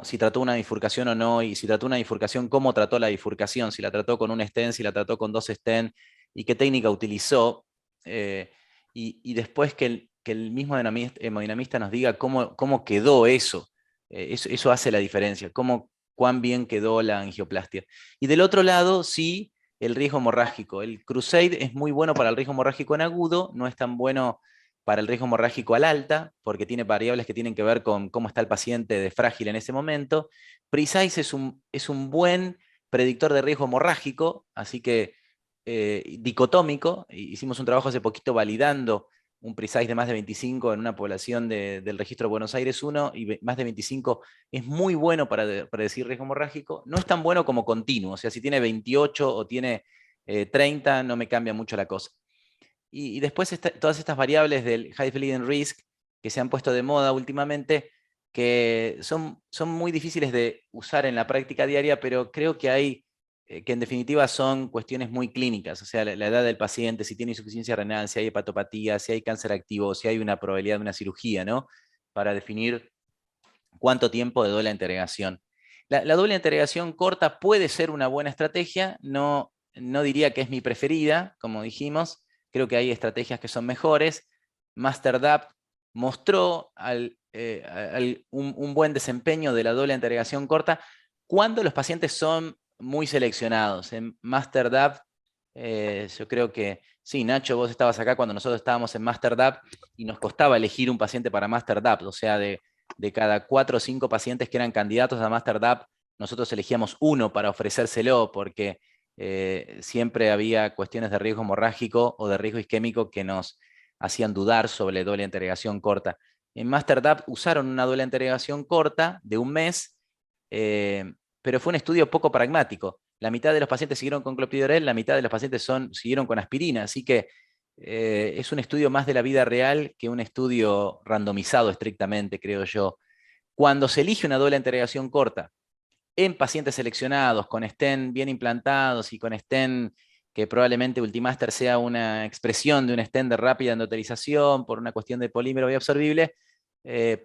si trató una bifurcación o no, y si trató una bifurcación, cómo trató la bifurcación, si la trató con un stent, si la trató con 2 stent, y qué técnica utilizó, y después que el mismo hemodinamista nos diga cómo quedó eso. Eso hace la diferencia, cuán bien quedó la angioplastia. Y del otro lado, sí, el riesgo hemorrágico. El Crusade es muy bueno para el riesgo hemorrágico en agudo, no es tan bueno para el riesgo hemorrágico al alta, porque tiene variables que tienen que ver con cómo está el paciente de frágil en ese momento. Precise es un buen predictor de riesgo hemorrágico, así que dicotómico. Hicimos un trabajo hace poquito validando un Precise de más de 25 en una población del registro de Buenos Aires 1, y más de 25 es muy bueno para decir riesgo hemorrágico. No es tan bueno como continuo, o sea, si tiene 28 o tiene 30, no me cambia mucho la cosa. Y después todas estas variables del high bleeding risk que se han puesto de moda últimamente, que son muy difíciles de usar en la práctica diaria, pero creo que que en definitiva son cuestiones muy clínicas, o sea, la edad del paciente, si tiene insuficiencia renal, si hay hepatopatía, si hay cáncer activo, si hay una probabilidad de una cirugía, ¿no? Para definir cuánto tiempo de doble interrogación. La doble interrogación corta puede ser una buena estrategia, no diría que es mi preferida, como dijimos, creo que hay estrategias que son mejores. MasterDAP mostró un buen desempeño de la doble interrogación corta cuando los pacientes son muy seleccionados. En MasterDAP, yo creo que, sí, Nacho, vos estabas acá cuando nosotros estábamos en MasterDAP y nos costaba elegir un paciente para MasterDAP, o sea, de cada 4 o 5 pacientes que eran candidatos a MasterDAP, nosotros elegíamos uno para ofrecérselo, porque siempre había cuestiones de riesgo hemorrágico o de riesgo isquémico que nos hacían dudar sobre doble interrogación corta. En MasterDAP usaron una doble interrogación corta de un mes, pero fue un estudio poco pragmático. La mitad de los pacientes siguieron con clopidogrel, la mitad de los pacientes siguieron con aspirina, así que es un estudio más de la vida real que un estudio randomizado estrictamente, creo yo. Cuando se elige una doble interrogación corta en pacientes seleccionados, con stent bien implantados y con stent que probablemente Ultimaster sea una expresión de un stent de rápida endotelización por una cuestión de polímero bioabsorbible,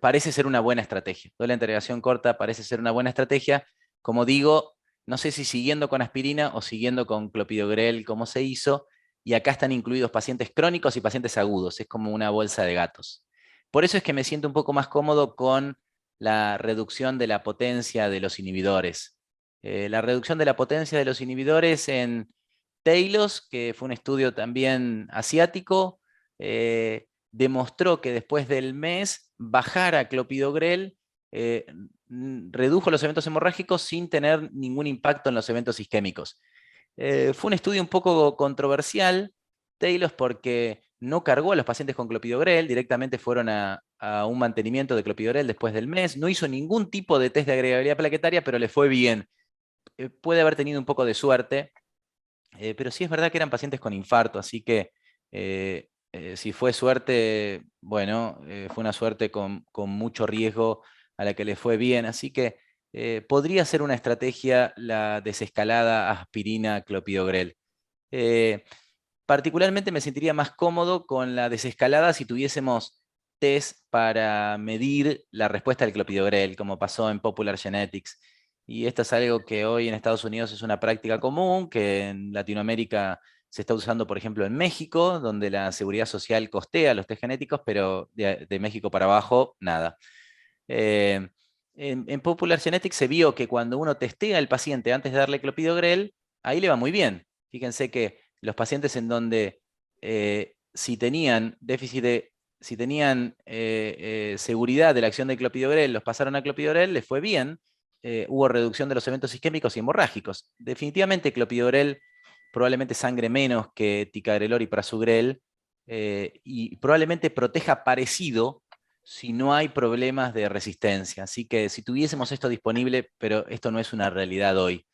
parece ser una buena estrategia. Doble interrogación corta parece ser una buena estrategia. Como digo, no sé si siguiendo con aspirina o siguiendo con clopidogrel, como se hizo, y acá están incluidos pacientes crónicos y pacientes agudos, es como una bolsa de gatos. Por eso es que me siento un poco más cómodo con la reducción de la potencia de los inhibidores. La reducción de la potencia de los inhibidores en Talos, que fue un estudio también asiático, demostró que después del mes bajar a clopidogrel redujo los eventos hemorrágicos sin tener ningún impacto en los eventos isquémicos. Fue un estudio un poco controversial, Talos, porque no cargó a los pacientes con clopidogrel, directamente fueron a un mantenimiento de clopidogrel después del mes, no hizo ningún tipo de test de agregabilidad plaquetaria, pero le fue bien. Puede haber tenido un poco de suerte, pero sí es verdad que eran pacientes con infarto, así que si fue suerte, bueno, fue una suerte con mucho riesgo a la que le fue bien, así que podría ser una estrategia la desescalada aspirina-clopidogrel. particularmente me sentiría más cómodo con la desescalada si tuviésemos test para medir la respuesta del clopidogrel, como pasó en Popular Genetics. Y esto es algo que hoy en Estados Unidos es una práctica común, que en Latinoamérica se está usando, por ejemplo, en México, donde la Seguridad Social costea los test genéticos, pero de México para abajo, nada. En Popular Genetics se vio que cuando uno testea al paciente antes de darle clopidogrel, ahí le va muy bien. Fíjense que los pacientes en donde si tenían déficit de, si tenían seguridad de la acción de clopidogrel, los pasaron a clopidogrel, les fue bien. Hubo reducción de los eventos isquémicos y hemorrágicos. Definitivamente clopidogrel probablemente sangre menos que ticagrelor y prasugrel, y probablemente proteja parecido si no hay problemas de resistencia. Así que si tuviésemos esto disponible, pero esto no es una realidad hoy.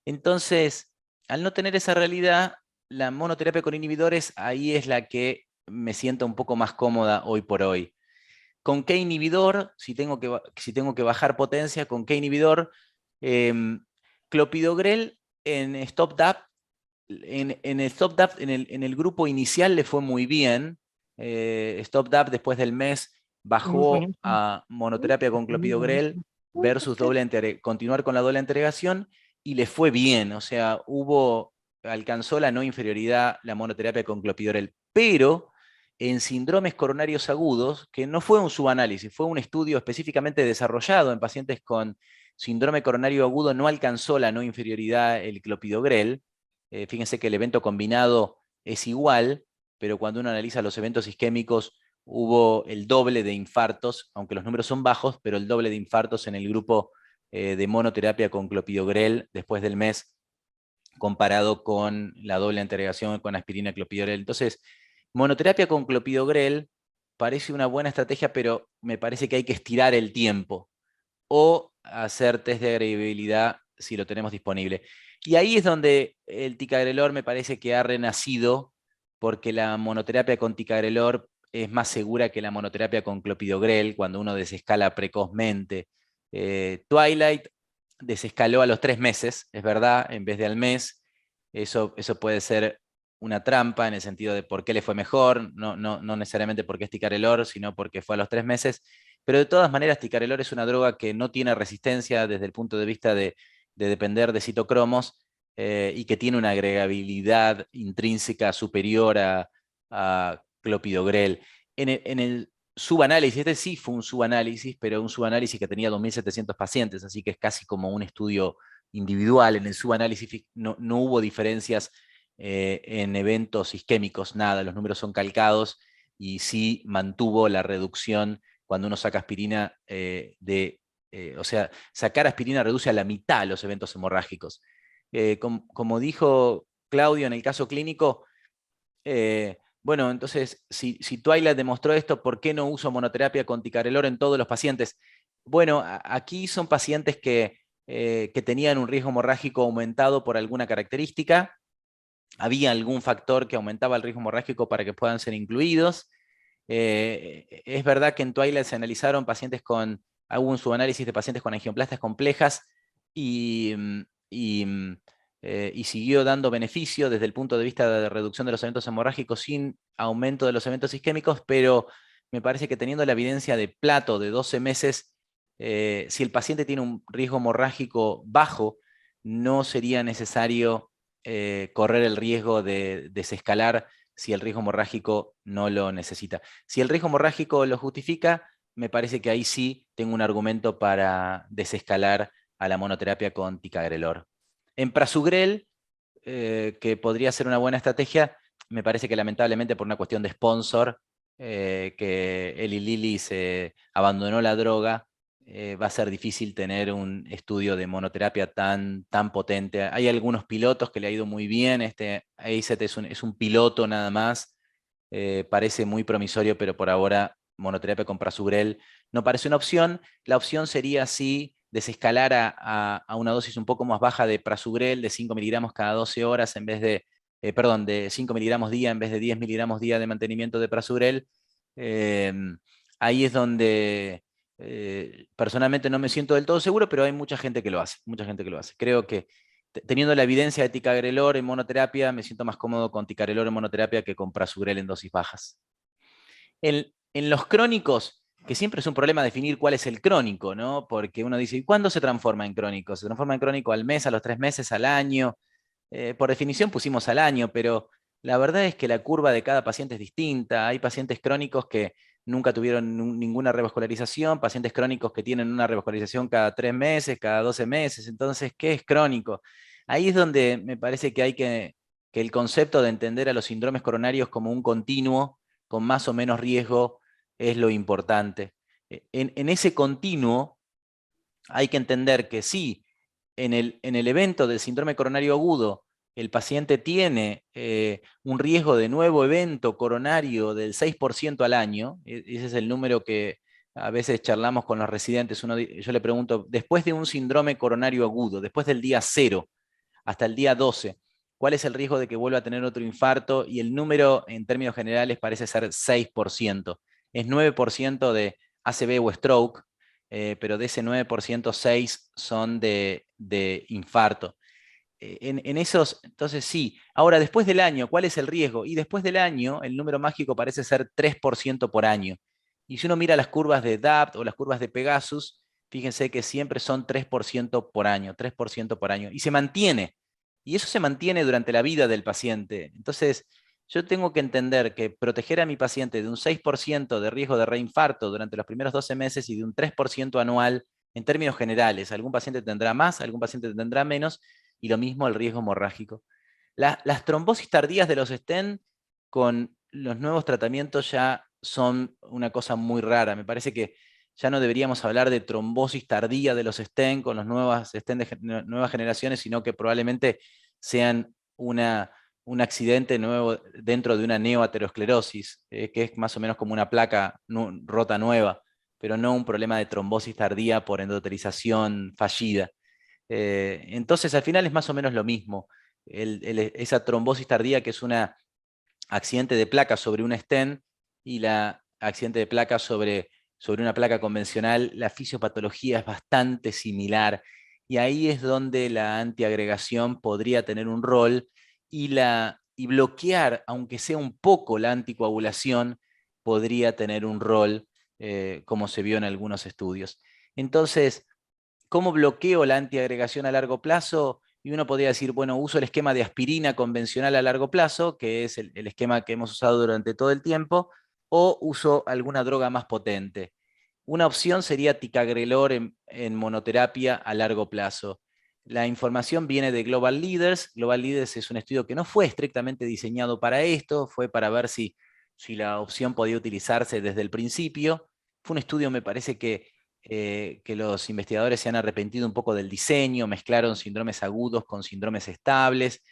Entonces, al no tener esa realidad, la monoterapia con inhibidores, ahí es la que me siento un poco más cómoda hoy por hoy. ¿Con qué inhibidor? Si tengo que bajar potencia, ¿con qué inhibidor? Clopidogrel en STOP-DAP, en el STOP-DAP, en el grupo inicial le fue muy bien. STOP-DAP después del mes bajó a monoterapia con clopidogrel versus continuar con la doble integración, y le fue bien. O sea, alcanzó la no inferioridad la monoterapia con clopidogrel. Pero en síndromes coronarios agudos, que no fue un subanálisis, fue un estudio específicamente desarrollado en pacientes con síndrome coronario agudo, no alcanzó la no inferioridad el clopidogrel. Fíjense que el evento combinado es igual, pero cuando uno analiza los eventos isquémicos, hubo el doble de infartos, aunque los números son bajos, pero el doble de infartos en el grupo de monoterapia con clopidogrel después del mes, comparado con la doble integración con aspirina clopidogrel. Entonces, monoterapia con clopidogrel parece una buena estrategia, pero me parece que hay que estirar el tiempo o hacer test de agregabilidad si lo tenemos disponible. Y ahí es donde el ticagrelor me parece que ha renacido, porque la monoterapia con ticagrelor es más segura que la monoterapia con clopidogrel cuando uno desescala precozmente. Twilight desescaló a los 3 meses, es verdad, en vez de al mes. Eso puede ser una trampa en el sentido de por qué le fue mejor, no necesariamente porque es ticagrelor, sino porque fue a los 3 meses. Pero de todas maneras, ticagrelor es una droga que no tiene resistencia desde el punto de vista de depender de citocromos, y que tiene una agregabilidad intrínseca superior a clopidogrel. En el subanálisis, este sí fue un subanálisis, pero un subanálisis que tenía 2.700 pacientes, así que es casi como un estudio individual. En el subanálisis no hubo diferencias en eventos isquémicos, nada, los números son calcados, y sí mantuvo la reducción cuando uno saca aspirina o sea, sacar aspirina reduce a la mitad los eventos hemorrágicos. Como dijo Claudio en el caso clínico, bueno, entonces, si Twilight demostró esto, ¿por qué no uso monoterapia con ticagrelor en todos los pacientes? Bueno, aquí son pacientes que tenían un riesgo hemorrágico aumentado por alguna característica. Había algún factor que aumentaba el riesgo hemorrágico para que puedan ser incluidos. Es verdad que en Twilight se analizaron pacientes hubo un subanálisis de pacientes con angioplastas complejas, y siguió dando beneficio desde el punto de vista de reducción de los eventos hemorrágicos sin aumento de los eventos isquémicos, pero me parece que teniendo la evidencia de Plato de 12 meses, si el paciente tiene un riesgo hemorrágico bajo, no sería necesario correr el riesgo de desescalar si el riesgo hemorrágico no lo necesita. Si el riesgo hemorrágico lo justifica, me parece que ahí sí tengo un argumento para desescalar a la monoterapia con ticagrelor. En prasugrel, que podría ser una buena estrategia, me parece que lamentablemente por una cuestión de sponsor, que Eli Lilly se abandonó la droga, va a ser difícil tener un estudio de monoterapia tan potente. Hay algunos pilotos que le ha ido muy bien, este ACET es un piloto nada más, parece muy promisorio, pero por ahora monoterapia con prasugrel no parece una opción. La opción sería sí desescalar a una dosis un poco más baja de prasugrel, de 5 miligramos cada 12 horas en vez de, de 5 miligramos día en vez de 10 miligramos día de mantenimiento de prasugrel. Ahí es donde personalmente no me siento del todo seguro, pero hay mucha gente que lo hace, mucha gente que lo hace. Creo que teniendo la evidencia de ticagrelor en monoterapia, me siento más cómodo con ticagrelor en monoterapia que con prasugrel en dosis bajas. En los crónicos, que siempre es un problema definir cuál es el crónico, ¿no? Porque uno dice, ¿y cuándo se transforma en crónico? ¿Se transforma en crónico al mes, a los 3 meses, al año? Por definición pusimos al año, pero la verdad es que la curva de cada paciente es distinta. Hay pacientes crónicos que nunca tuvieron ninguna revascularización, pacientes crónicos que tienen una revascularización cada 3 meses, cada 12 meses. Entonces, ¿qué es crónico? Ahí es donde me parece que hay que el concepto de entender a los síndromes coronarios como un continuo, con más o menos riesgo, es lo importante. En ese continuo hay que entender que sí, en el evento del síndrome coronario agudo, el paciente tiene un riesgo de nuevo evento coronario del 6% al año. Ese es el número que a veces charlamos con los residentes. Yo le pregunto, después de un síndrome coronario agudo, después del día 0 hasta el día 12, ¿cuál es el riesgo de que vuelva a tener otro infarto? Y el número en términos generales parece ser 6%. Es 9% de ACV o stroke, pero de ese 9%, 6 son de infarto. En esos, entonces sí. Ahora, después del año, ¿cuál es el riesgo? Y después del año, el número mágico parece ser 3% por año. Y si uno mira las curvas de DAPT o las curvas de Pegasus, fíjense que siempre son 3% por año, 3% por año. Y se mantiene. Y eso se mantiene durante la vida del paciente. Entonces, yo tengo que entender que proteger a mi paciente de un 6% de riesgo de reinfarto durante los primeros 12 meses y de un 3% anual, en términos generales, algún paciente tendrá más, algún paciente tendrá menos, y lo mismo el riesgo hemorrágico. Las trombosis tardías de los stent con los nuevos tratamientos ya son una cosa muy rara. Me parece que ya no deberíamos hablar de trombosis tardía de los stent con las nuevas stent de nuevas generaciones, sino que probablemente sean un accidente nuevo dentro de una neoaterosclerosis, que es más o menos como una placa rota nueva, pero no un problema de trombosis tardía por endoterización fallida. Entonces, al final es más o menos lo mismo. Esa trombosis tardía, que es un accidente de placa sobre un stent, y la accidente de placa sobre una placa convencional, la fisiopatología es bastante similar. Y ahí es donde la antiagregación podría tener un rol, y bloquear, aunque sea un poco, la anticoagulación podría tener un rol, como se vio en algunos estudios. Entonces, ¿cómo bloqueo la antiagregación a largo plazo? Y uno podría decir, bueno, uso el esquema de aspirina convencional a largo plazo, que es el esquema que hemos usado durante todo el tiempo, o uso alguna droga más potente. Una opción sería ticagrelor en monoterapia a largo plazo. La información viene de Global Leaders. Global Leaders es un estudio que no fue estrictamente diseñado para esto, fue para ver si la opción podía utilizarse desde el principio. Fue un estudio, me parece que los investigadores se han arrepentido un poco del diseño, mezclaron síndromes agudos con síndromes estables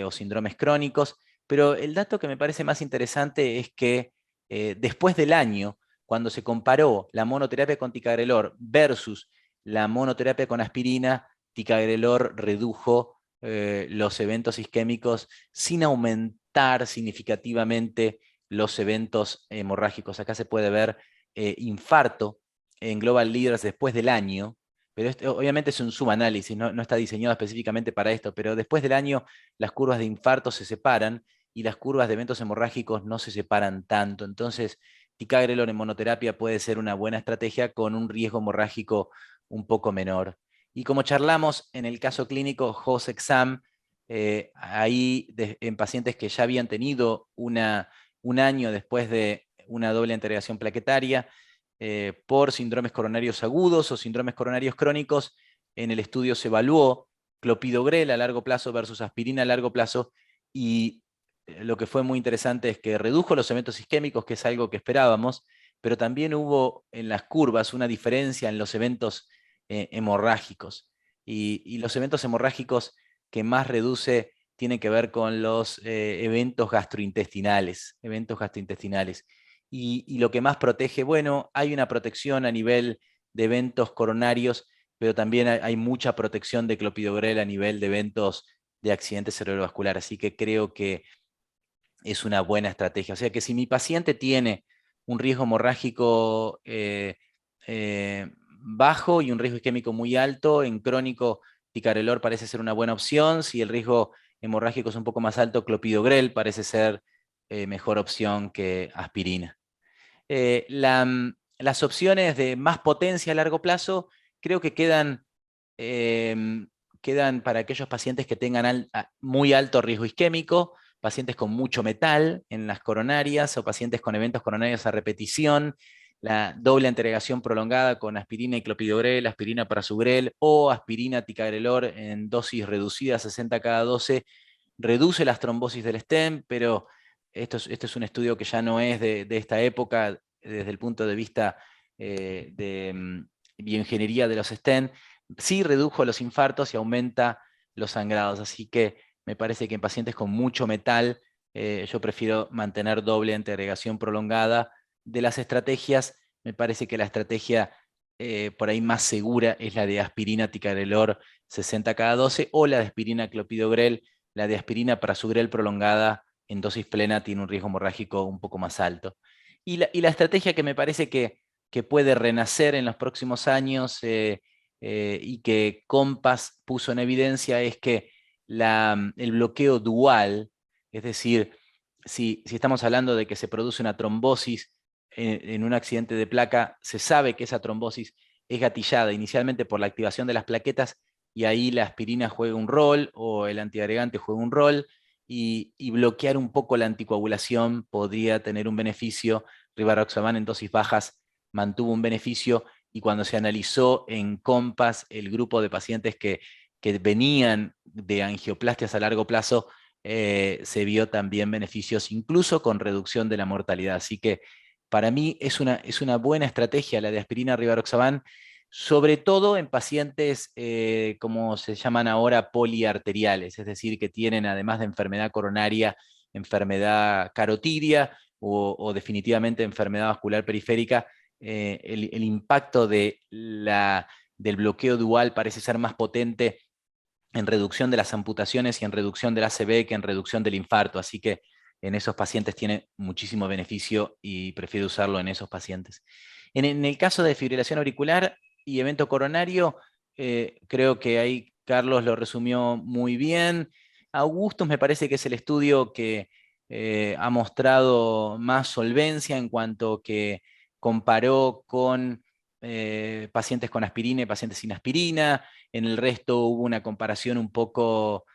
o síndromes crónicos, pero el dato que me parece más interesante es que después del año, cuando se comparó la monoterapia con ticagrelor versus la monoterapia con aspirina, ticagrelor redujo los eventos isquémicos sin aumentar significativamente los eventos hemorrágicos. Acá se puede ver infarto en Global Leaders después del año, pero obviamente es un subanálisis, no está diseñado específicamente para esto, pero después del año las curvas de infarto se separan y las curvas de eventos hemorrágicos no se separan tanto. Entonces, ticagrelor en monoterapia puede ser una buena estrategia con un riesgo hemorrágico un poco menor. Y como charlamos en el caso clínico HOS-EXAM, ahí en pacientes que ya habían tenido un año después de una doble integración plaquetaria, por síndromes coronarios agudos o síndromes coronarios crónicos, en el estudio se evaluó clopidogrel a largo plazo versus aspirina a largo plazo, y lo que fue muy interesante es que redujo los eventos isquémicos, que es algo que esperábamos, pero también hubo en las curvas una diferencia en los eventos hemorrágicos. Y los eventos hemorrágicos que más reduce tienen que ver con los eventos gastrointestinales. Y lo que más protege, bueno, hay una protección a nivel de eventos coronarios, pero también hay mucha protección de clopidogrel a nivel de eventos de accidente cerebrovascular. Así que creo que es una buena estrategia. O sea que si mi paciente tiene un riesgo hemorrágico bajo y un riesgo isquémico muy alto, en crónico ticagrelor parece ser una buena opción. Si el riesgo hemorrágico es un poco más alto, clopidogrel parece ser mejor opción que aspirina. Las opciones de más potencia a largo plazo creo que quedan para aquellos pacientes que tengan muy alto riesgo isquémico, pacientes con mucho metal en las coronarias o pacientes con eventos coronarios a repetición, la doble anteriogación prolongada con aspirina y clopidogrel, aspirina prasugrel o aspirina ticagrelor en dosis reducida 60 cada 12, reduce las trombosis del stent, pero esto es un estudio que ya no es de esta época desde el punto de vista de bioingeniería de los stent. Sí redujo los infartos y aumenta los sangrados, así que me parece que en pacientes con mucho metal yo prefiero mantener doble anteriogación prolongada. De las estrategias, me parece que la estrategia por ahí más segura es la de aspirina ticagrelor 60 cada 12 o la de aspirina clopidogrel. La de aspirina prasugrel prolongada en dosis plena tiene un riesgo hemorrágico un poco más alto. Y la estrategia que me parece que puede renacer en los próximos años y que COMPASS puso en evidencia es que el bloqueo dual, es decir, si estamos hablando de que se produce una trombosis en un accidente de placa, se sabe que esa trombosis es gatillada inicialmente por la activación de las plaquetas y ahí la aspirina juega un rol o el antiagregante juega un rol y bloquear un poco la anticoagulación podría tener un beneficio. Rivaroxaban en dosis bajas mantuvo un beneficio y cuando se analizó en COMPASS el grupo de pacientes que venían de angioplastias a largo plazo, se vio también beneficios incluso con reducción de la mortalidad. Así que para mí es una buena estrategia la de aspirina rivaroxaban, sobre todo en pacientes como se llaman ahora poliarteriales, es decir, que tienen además de enfermedad coronaria, enfermedad carotidia o definitivamente enfermedad vascular periférica. El impacto del bloqueo dual parece ser más potente en reducción de las amputaciones y en reducción del ACV que en reducción del infarto, así que en esos pacientes tiene muchísimo beneficio y prefiero usarlo en esos pacientes. En el caso de fibrilación auricular y evento coronario, creo que ahí Carlos lo resumió muy bien. Augustus me parece que es el estudio que ha mostrado más solvencia en cuanto que comparó con pacientes con aspirina y pacientes sin aspirina. En el resto hubo una comparación un poco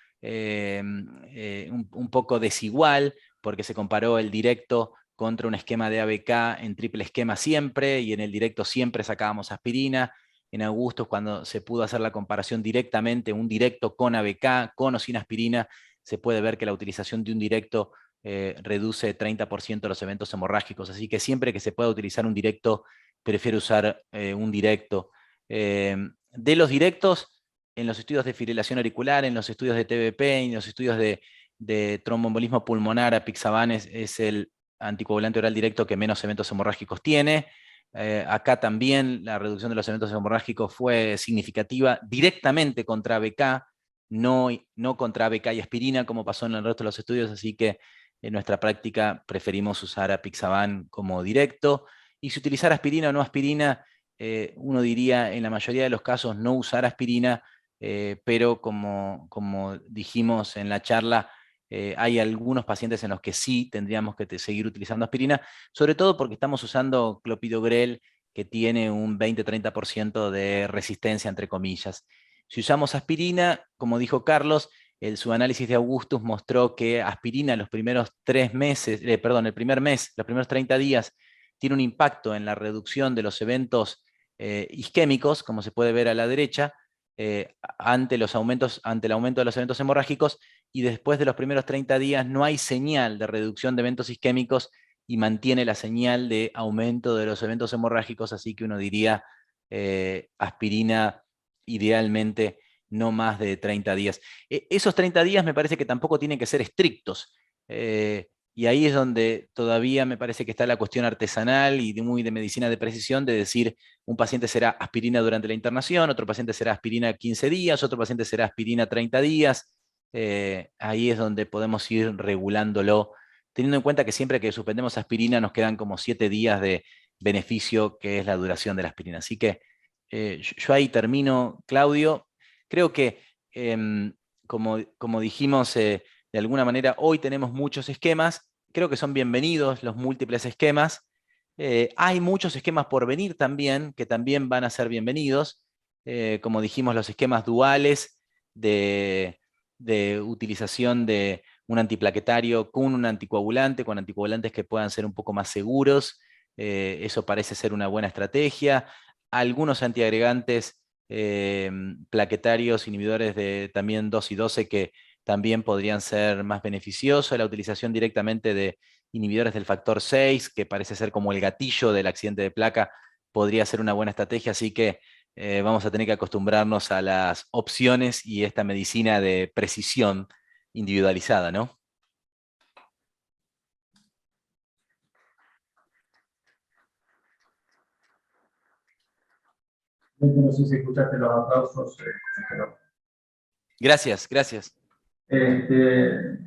desigual, porque se comparó el directo contra un esquema de ABK en triple esquema siempre, y en el directo siempre sacábamos aspirina. En Augustus, cuando se pudo hacer la comparación directamente, un directo con ABK, con o sin aspirina, se puede ver que la utilización de un directo reduce 30% los eventos hemorrágicos, así que siempre que se pueda utilizar un directo, prefiero usar un directo. De los directos, en los estudios de fibrilación auricular, en los estudios de TBP, en los estudios de tromboembolismo pulmonar, apixaban es el anticoagulante oral directo que menos eventos hemorrágicos tiene. Acá también la reducción de los eventos hemorrágicos fue significativa directamente contra ABK, no contra ABK y aspirina, como pasó en el resto de los estudios, así que en nuestra práctica preferimos usar apixaban como directo. Y si utilizar aspirina o no aspirina, uno diría en la mayoría de los casos no usar aspirina, pero como dijimos en la charla, hay algunos pacientes en los que sí tendríamos que seguir utilizando aspirina, sobre todo porque estamos usando clopidogrel, que tiene un 20-30% de resistencia, entre comillas. Si usamos aspirina, como dijo Carlos, su análisis de Augustus mostró que aspirina los primeros 3 meses, el primer mes, los primeros 30 días, tiene un impacto en la reducción de los eventos isquémicos, como se puede ver a la derecha, ante el aumento de los eventos hemorrágicos, y después de los primeros 30 días no hay señal de reducción de eventos isquémicos y mantiene la señal de aumento de los eventos hemorrágicos, así que uno diría aspirina idealmente no más de 30 días. Esos 30 días me parece que tampoco tienen que ser estrictos. Y ahí es donde todavía me parece que está la cuestión artesanal y muy de medicina de precisión, de decir, un paciente será aspirina durante la internación, otro paciente será aspirina 15 días, otro paciente será aspirina 30 días. Ahí es donde podemos ir regulándolo, teniendo en cuenta que siempre que suspendemos aspirina nos quedan como 7 días de beneficio, que es la duración de la aspirina. Así que yo ahí termino, Claudio. Creo que como dijimos, de alguna manera hoy tenemos muchos esquemas, creo que son bienvenidos los múltiples esquemas. Hay muchos esquemas por venir también, que también van a ser bienvenidos. Como dijimos, los esquemas duales de utilización de un antiplaquetario con un anticoagulante, con anticoagulantes que puedan ser un poco más seguros. Eso parece ser una buena estrategia. Algunos antiagregantes plaquetarios, inhibidores de también 2 y 12 que también podrían ser más beneficiosos. La utilización directamente de inhibidores del factor 6, que parece ser como el gatillo del accidente de placa, podría ser una buena estrategia, así que vamos a tener que acostumbrarnos a las opciones y esta medicina de precisión individualizada, ¿no? No sé si escuchaste los aplausos, pero Gracias, gracias.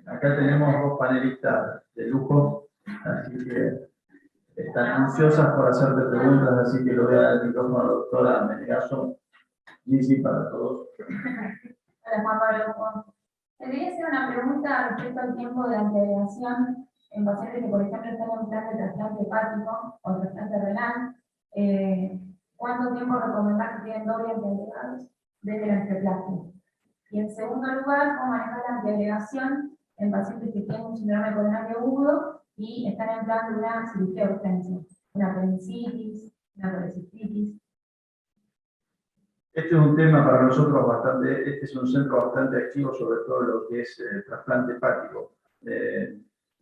acá tenemos 2 panelistas de lujo, así que están ansiosas por hacerte preguntas, así que le voy a dar el micrófono a la doctora Menegaso. Gigi para todos. Hola Juan Pablo. Te quería hacer una pregunta respecto al tiempo de antiagregación en pacientes que, por ejemplo, están en un plan de trasplante hepático o trasplante renal. ¿Cuánto tiempo recomendás que tienen doble antiagregados desde la angioplastia? Y en segundo lugar, ¿cómo manejar la antiagregación en pacientes que tienen un síndrome coronario agudo y están en plan de una cirugía de urgencia? Una apendicitis, una colecistitis. Este es un tema para nosotros bastante, este es un centro bastante activo sobre todo lo que es trasplante hepático.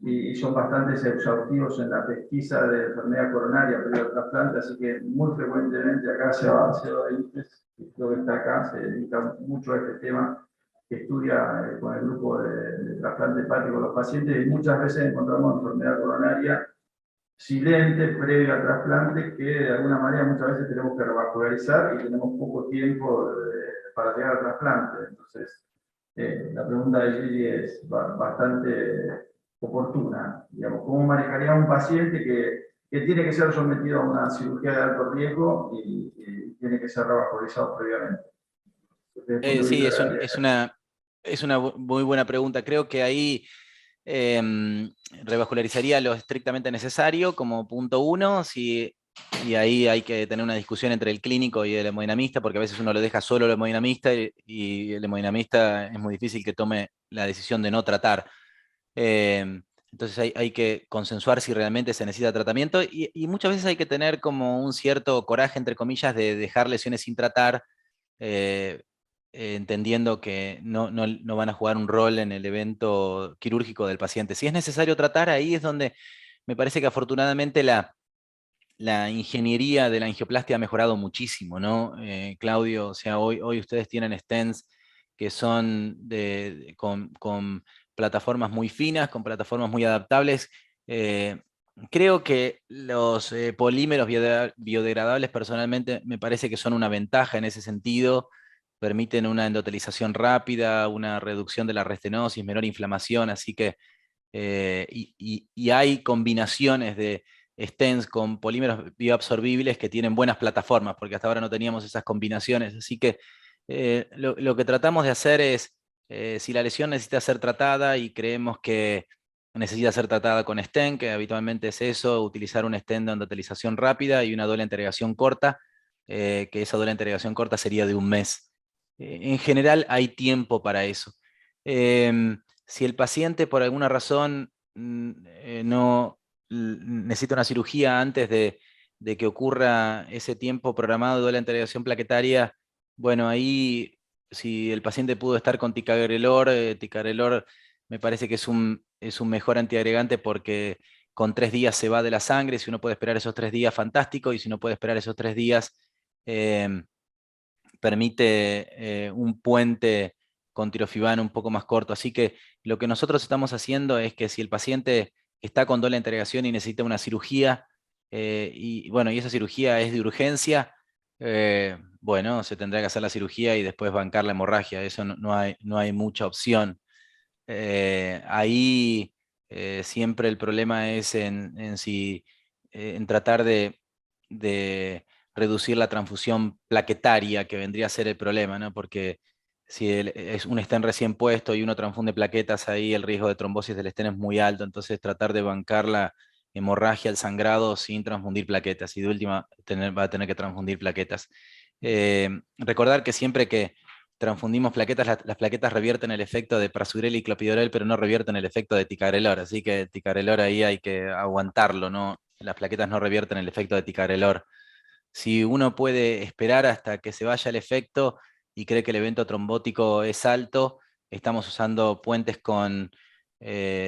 Y son bastante exhaustivos en la pesquisa de enfermedad coronaria previo al trasplante, así que muy frecuentemente acá se va lo que está acá, se dedica mucho a este tema, que estudia con el grupo de trasplante hepático los pacientes, y muchas veces encontramos enfermedad coronaria silente previo al trasplante, que de alguna manera muchas veces tenemos que revascularizar y tenemos poco tiempo para llegar al trasplante. Entonces, la pregunta de Gigi es bastante oportuna. Digamos, ¿cómo manejaría a un paciente que tiene que ser sometido a una cirugía de alto riesgo y tiene que ser revascularizado previamente? Sí, es una muy buena pregunta. Creo que ahí revascularizaría lo estrictamente necesario como punto 1, y ahí hay que tener una discusión entre el clínico y el hemodinamista, porque a veces uno lo deja solo al hemodinamista y el hemodinamista es muy difícil que tome la decisión de no tratar. Entonces hay que consensuar si realmente se necesita tratamiento, y muchas veces hay que tener como un cierto coraje, entre comillas, de dejar lesiones sin tratar, entendiendo que no van a jugar un rol en el evento quirúrgico del paciente. Si es necesario tratar, ahí es donde me parece que afortunadamente la ingeniería de la angioplastia ha mejorado muchísimo, ¿no? Claudio, o sea, hoy ustedes tienen stents que son con plataformas muy finas, con plataformas muy adaptables. Creo que los polímeros biodegradables personalmente me parece que son una ventaja en ese sentido. Permiten una endotelización rápida, una reducción de la restenosis, menor inflamación, así que y hay combinaciones de stents con polímeros bioabsorbibles que tienen buenas plataformas, porque hasta ahora no teníamos esas combinaciones. Así que lo que tratamos de hacer es, si la lesión necesita ser tratada y creemos que necesita ser tratada con stent, que habitualmente es eso, utilizar un stent de endotelización rápida y una doble entregación corta, que esa doble entregación corta sería de 1 mes. En general hay tiempo para eso. Si el paciente por alguna razón no necesita una cirugía antes de que ocurra ese tiempo programado de la entregación plaquetaria, bueno, ahí si el paciente pudo estar con ticagrelor, ticagrelor me parece que es un mejor antiagregante porque con 3 días se va de la sangre. Si uno puede esperar esos 3 días, fantástico, y si no puede esperar esos 3 días, permite un puente con tirofibán un poco más corto. Así que lo que nosotros estamos haciendo es que si el paciente está con doble entregación y necesita una cirugía, y bueno, y esa cirugía es de urgencia, bueno, se tendrá que hacer la cirugía y después bancar la hemorragia. Eso no hay mucha opción. Ahí siempre el problema es en tratar de reducir la transfusión plaquetaria, que vendría a ser el problema, ¿no? Porque es un estén recién puesto y uno transfunde plaquetas ahí, el riesgo de trombosis del estén es muy alto, entonces tratar de bancar la hemorragia, el sangrado sin transfundir plaquetas, y de última va a tener que transfundir plaquetas. Recordar que siempre que transfundimos plaquetas, las plaquetas revierten el efecto de prasugrel y clopidogrel, pero no revierten el efecto de ticagrelor, así que ticagrelor ahí hay que aguantarlo, ¿no? Las plaquetas no revierten el efecto de ticagrelor. Si uno puede esperar hasta que se vaya el efecto y cree que el evento trombótico es alto, estamos usando puentes con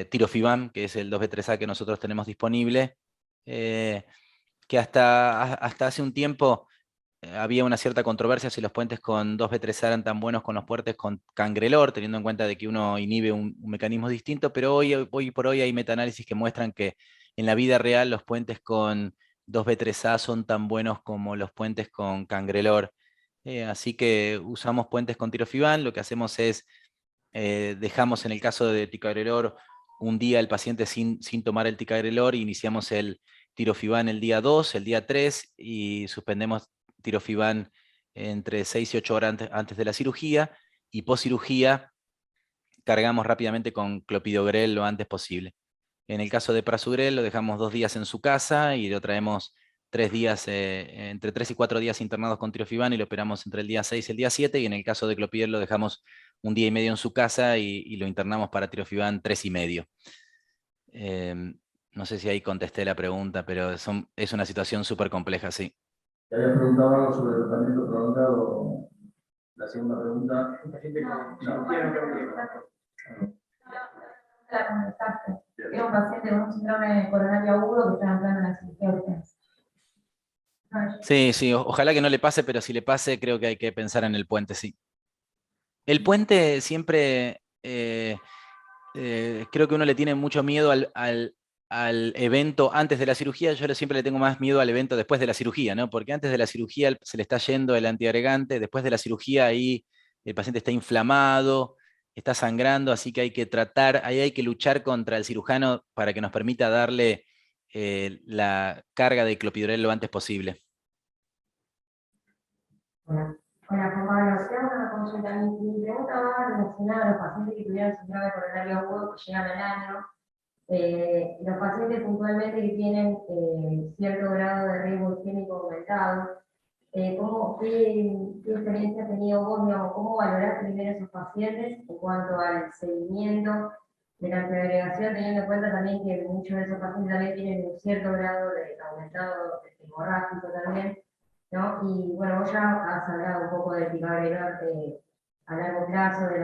tirofiban, que es el 2B3A que nosotros tenemos disponible, que hasta hace un tiempo había una cierta controversia si los puentes con 2B3A eran tan buenos con los puentes con cangrelor, teniendo en cuenta de que uno inhibe un mecanismo distinto, pero hoy por hoy hay metaanálisis que muestran que en la vida real los puentes con 2B3A son tan buenos como los puentes con cangrelor. Así que usamos puentes con tirofiban, lo que hacemos es, dejamos en el caso de ticagrelor un día el paciente sin tomar el ticagrelor, iniciamos el tirofiban el día 2, el día 3 y suspendemos tirofiban entre 6 y 8 horas antes de la cirugía, y post cirugía cargamos rápidamente con clopidogrel lo antes posible. En el caso de prasugrel lo dejamos 2 días en su casa y lo traemos 3 días, entre 3 y 4 días internados con tirofiban y lo operamos entre el día 6 y el día 7, y en el caso de clopidogrel lo dejamos 1 día y medio en su casa y lo internamos para tirofiban 3 y medio. No sé si ahí contesté la pregunta, pero es una situación súper compleja, sí. Te había preguntado algo sobre el tratamiento prolongado. La segunda pregunta. La contestaste. Era un paciente con un síndrome coronario agudo que estaba entrando en la cirugía de urgencia. Sí, ojalá que no le pase, pero si le pase, creo que hay que pensar en el puente, sí. El puente siempre, creo que uno le tiene mucho miedo al evento antes de la cirugía. Yo siempre le tengo más miedo al evento después de la cirugía, ¿no? Porque antes de la cirugía se le está yendo el antiagregante, después de la cirugía ahí el paciente está inflamado, está sangrando, así que hay que tratar, ahí hay que luchar contra el cirujano para que nos permita darle la carga de clopidogrel lo antes posible. Hola, Juan Pablo, te hago una consulta. Mi pregunta va relacionada a los pacientes que tuvieron síndrome coronario agudo que llegan al año. Los pacientes puntualmente que tienen cierto grado de riesgo isquémico aumentado. ¿Qué experiencia has tenido vos, digamos, cómo valorás primero esos pacientes en cuanto al seguimiento de la antiagregación, teniendo en cuenta también que muchos de esos pacientes también tienen un cierto grado de aumentado hemorrágico también, ¿no? Y bueno, vos ya has hablado un poco del ticagrelor a largo plazo, de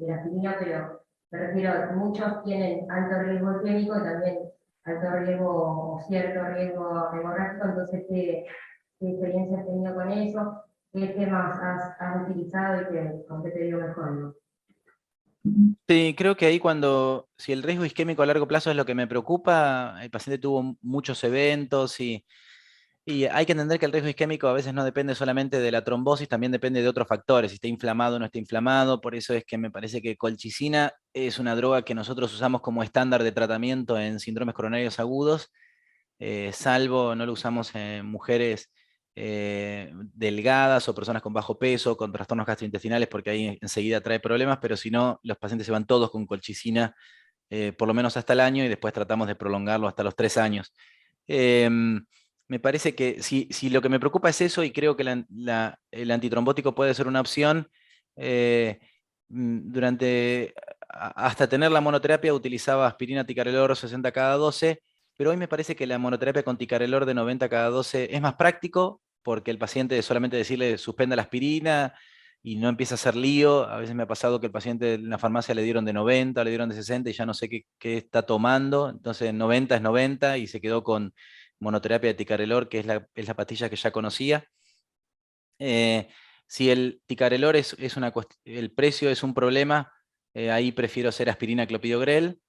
la aspirina, pero me refiero a que muchos tienen alto riesgo isquémico y también alto riesgo o cierto riesgo hemorrágico, entonces, ¿qué experiencia has tenido con eso? ¿Qué temas has utilizado y con qué te dio mejor, ¿no? Sí, creo que ahí si el riesgo isquémico a largo plazo es lo que me preocupa, el paciente tuvo muchos eventos y hay que entender que el riesgo isquémico a veces no depende solamente de la trombosis, también depende de otros factores, si está inflamado o no está inflamado. Por eso es que me parece que colchicina es una droga que nosotros usamos como estándar de tratamiento en síndromes coronarios agudos, salvo no lo usamos en mujeres delgadas o personas con bajo peso, con trastornos gastrointestinales, porque ahí enseguida trae problemas, pero si no, los pacientes se van todos con colchicina, por lo menos hasta el año, y después tratamos de prolongarlo hasta los 3 años. Me parece que si lo que me preocupa es eso, y creo que el antitrombótico puede ser una opción, hasta tener la monoterapia utilizaba aspirina ticagrelor 60 cada 12, pero hoy me parece que la monoterapia con ticagrelor de 90 cada 12 es más práctico, porque el paciente solamente decirle suspenda la aspirina y no empieza a hacer lío. A veces me ha pasado que el paciente en la farmacia le dieron de 90, le dieron de 60 y ya no sé qué está tomando, entonces 90 es 90 y se quedó con monoterapia de ticagrelor, que es la pastilla que ya conocía. Si el ticagrelor el precio es un problema, ahí prefiero hacer aspirina clopidogrel,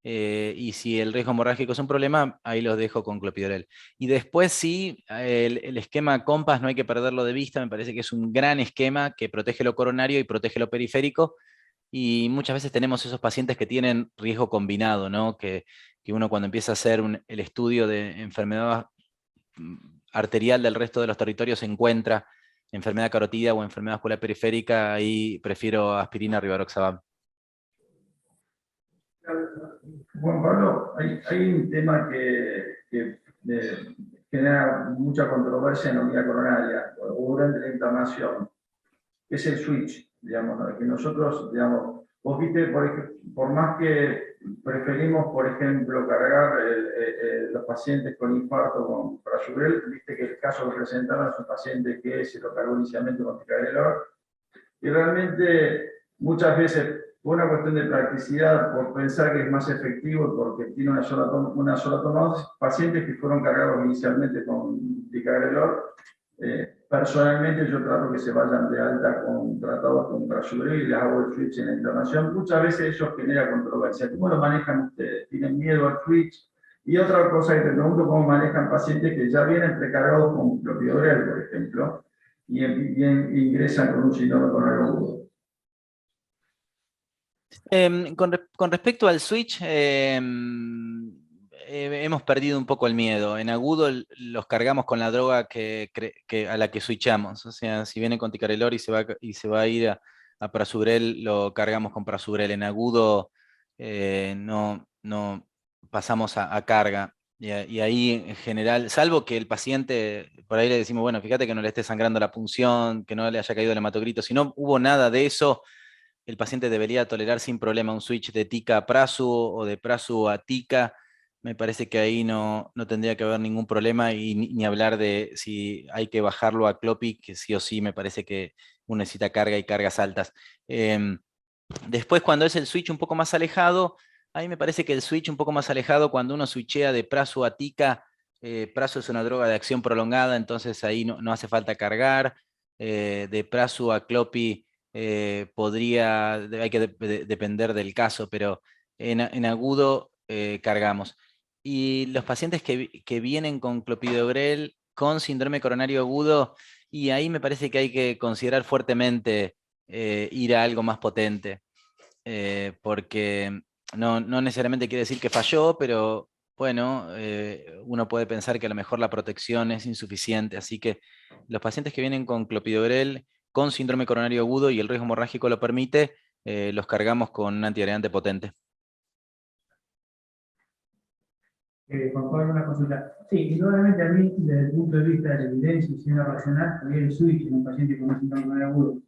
y si el riesgo hemorrágico es un problema, ahí los dejo con clopidogrel. Y después sí, el esquema COMPASS no hay que perderlo de vista, me parece que es un gran esquema que protege lo coronario y protege lo periférico, y muchas veces tenemos esos pacientes que tienen riesgo combinado, ¿no? Que uno cuando empieza a hacer el estudio de enfermedad arterial del resto de los territorios encuentra enfermedad carotídea o enfermedad vascular periférica, ahí prefiero aspirina rivaroxaban. Juan Pablo, hay un tema que genera mucha controversia en la unidad coronaria o durante la inflamación, que es el switch, digamos, ¿no? Que nosotros, digamos, vos viste, por más que preferimos, por ejemplo, cargar los pacientes con infarto con prasugrel, viste que el caso que presentaron es un paciente que se lo cargó inicialmente con ticagrelor, y realmente muchas veces por una cuestión de practicidad, por pensar que es más efectivo y porque tiene una sola toma, pacientes que fueron cargados inicialmente con ticagrelor, personalmente yo trato que se vayan de alta con tratados con prasugrel y les hago el switch en la internación. Muchas veces eso genera controversia. ¿Cómo lo manejan ustedes? ¿Tienen miedo al switch? Y otra cosa que te pregunto, ¿cómo manejan pacientes que ya vienen precargados con clopidogrel, por ejemplo, y ingresan con un síndrome coronario agudo? Con respecto al switch, hemos perdido un poco el miedo. En agudo los cargamos con la droga a la que switchamos. O sea, si viene con ticagrelor y se va a ir a prasugrel, lo cargamos con prasugrel. En agudo no pasamos a carga. Y ahí en general, salvo que el paciente, por ahí le decimos, bueno, fíjate que no le esté sangrando la punción, que no le haya caído el hematocrito. Si no hubo nada de eso, el paciente debería tolerar sin problema un switch de tica a prasu o de prasu a tica. Me parece que ahí no tendría que haber ningún problema y ni hablar de si hay que bajarlo a clopi, que sí o sí me parece que uno necesita carga y cargas altas. Después, cuando es el switch un poco más alejado, ahí me parece que el switch un poco más alejado, cuando uno switchea de prasu a tica, prasu es una droga de acción prolongada, entonces ahí no hace falta cargar. De prasu a clopi hay que depender del caso, pero en agudo cargamos. Y los pacientes que vienen con clopidogrel con síndrome coronario agudo, y ahí me parece que hay que considerar fuertemente ir a algo más potente, porque no necesariamente quiere decir que falló, pero bueno, uno puede pensar que a lo mejor la protección es insuficiente, así que los pacientes que vienen con clopidogrel con síndrome coronario agudo y el riesgo hemorrágico lo permite, los cargamos con un antiagregante potente. Juan Pablo, una consulta. Sí, indudablemente a mí, desde el punto de vista de la evidencia y siendo racional, también el switch en un paciente con un síndrome coronario agudo,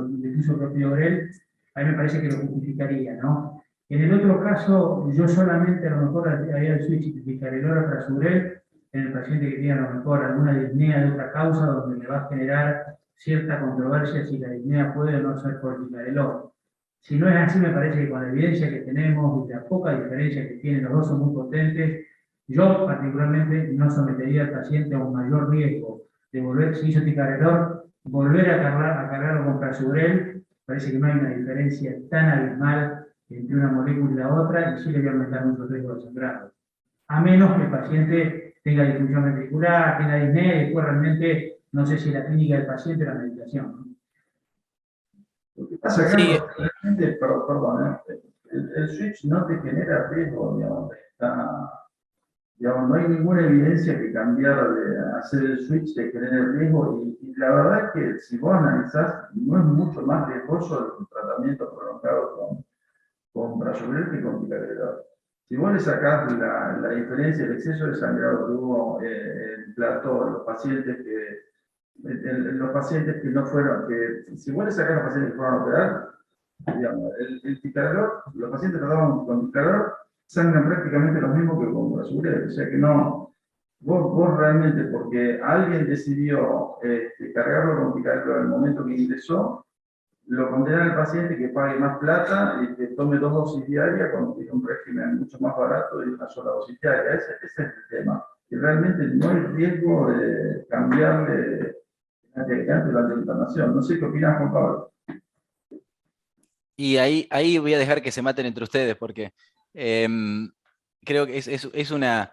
de uso clopidogrel, a mí me parece que lo justificaría, ¿no? En el otro caso, yo solamente a lo mejor haría el switch de ticagrelor a prasugrel en el paciente que tiene a lo mejor alguna disnea de otra causa donde le va a generar cierta controversia si la disnea puede o no ser por ticagrelor. Si no es así, me parece que con la evidencia que tenemos y la poca diferencia que tienen, los dos son muy potentes. Yo particularmente no sometería al paciente a un mayor riesgo de volver, si hizo ticagrelor, volver a cargarlo con prasugrel. Parece que no hay una diferencia tan abismal entre una molécula y la otra, y sí le voy a aumentar mucho el riesgo de sangrado. A menos que el paciente tenga disfunción ventricular, tenga disnea, y después realmente no sé si la clínica del paciente o la medicación, ¿no? Lo que pasa acá, Sí. realmente, perdón, el switch no te genera riesgo, digamos, no hay ninguna evidencia que cambiar de hacer el switch te genere riesgo, y la verdad es que si vos analizás, no es mucho más riesgoso el tratamiento prolongado con prasugrel que con ticagrelor. Si vos le sacás la diferencia, el exceso de sangrado que hubo en plató, los pacientes que no fueron, si vos le sacás a los pacientes que fueron a operar, digamos, el ticagrelor, los pacientes tratados con ticagrelor sangran prácticamente lo mismo que con prasugrel, o sea que no, vos realmente, porque alguien decidió cargarlo con ticagrelor en el momento que ingresó, lo condena al paciente que pague más plata y que tome 2 dosis diarias cuando tiene un régimen mucho más barato y una sola dosis diaria. Ese es el tema. Y realmente no hay riesgo de cambiarle el antiagregante durante la internación. No sé qué opinas, Juan Pablo. Y ahí voy a dejar que se maten entre ustedes, porque creo que es una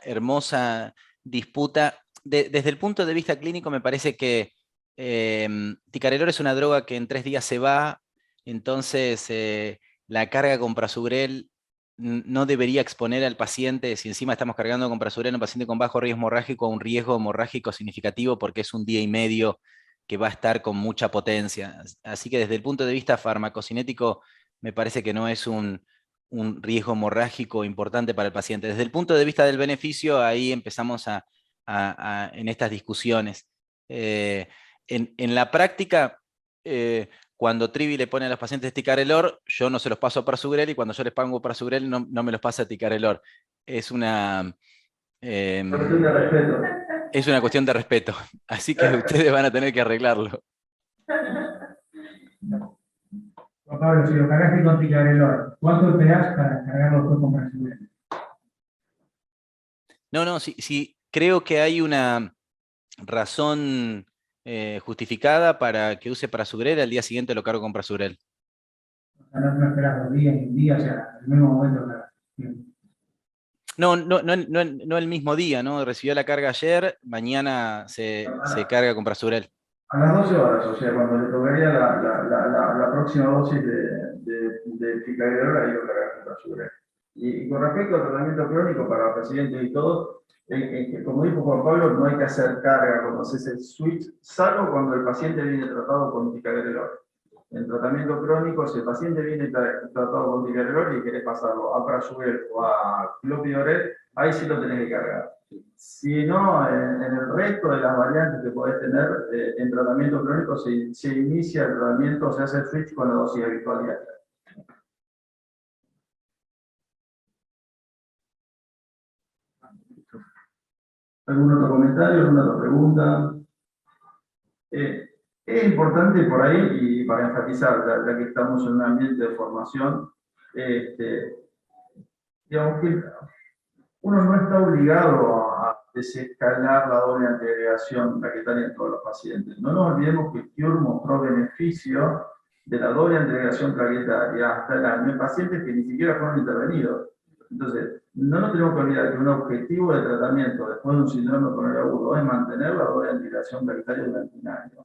hermosa disputa. Desde el punto de vista clínico me parece que ticagrelor es una droga que en 3 días se va, entonces la carga con prasugrel no debería exponer al paciente, si encima estamos cargando con prasugrel en un paciente con bajo riesgo hemorrágico, a un riesgo hemorrágico significativo porque es un día y medio que va a estar con mucha potencia. Así que desde el punto de vista farmacocinético, me parece que no es un riesgo hemorrágico importante para el paciente. Desde el punto de vista del beneficio, ahí empezamos en estas discusiones. En la práctica, cuando Trivi le pone a los pacientes ticagrelor, yo no se los paso a prasugrel, y cuando yo les pongo prasugrel no me los pasa a ticagrelor. Es una Cuestión de respeto. es una cuestión de respeto. Así que ustedes van a tener que arreglarlo. Juan Pablo, si lo cargaste con ticagrelor, ¿cuánto esperás para cargarlo después con prasugrel? No, sí, creo que hay una razón justificada para que use prasugrel, al día siguiente lo cargo con prasugrel. O sea, no esperás 2 días, ni un día, o sea, en el mismo momento. No el mismo día, ¿no? Recibió la carga ayer, mañana se carga con prasugrel. A las 12 horas, o sea, cuando le tocaría la próxima dosis de ticagrelor, ahí lo cargas con prasugrel. Y con respecto al tratamiento crónico para pacientes y todo, como dijo Juan Pablo, no hay que hacer carga cuando haces el switch, salvo cuando el paciente viene tratado con ticagrelor. En tratamiento crónico, si el paciente viene tratado con ticagrelor y querés pasarlo a prasugrel o a clopidogrel, ahí sí lo tenés que cargar. Si no, en el resto de las variantes que podés tener en tratamiento crónico, se inicia el tratamiento, se hace el switch con la dosis habitual diaria. ¿Algún otro comentario, alguna otra pregunta? Es importante por ahí, y para enfatizar, ya que estamos en un ambiente de formación, digamos que uno no está obligado a desescalar la doble antiagregación plaquetaria en todos los pacientes. No nos olvidemos que Cure mostró beneficio de la doble antiagregación plaquetaria hasta en pacientes que ni siquiera fueron intervenidos. Entonces, no nos tenemos que olvidar que un objetivo de tratamiento después de un síndrome coronario agudo es mantener la doble antiagregación plaquetaria durante un año.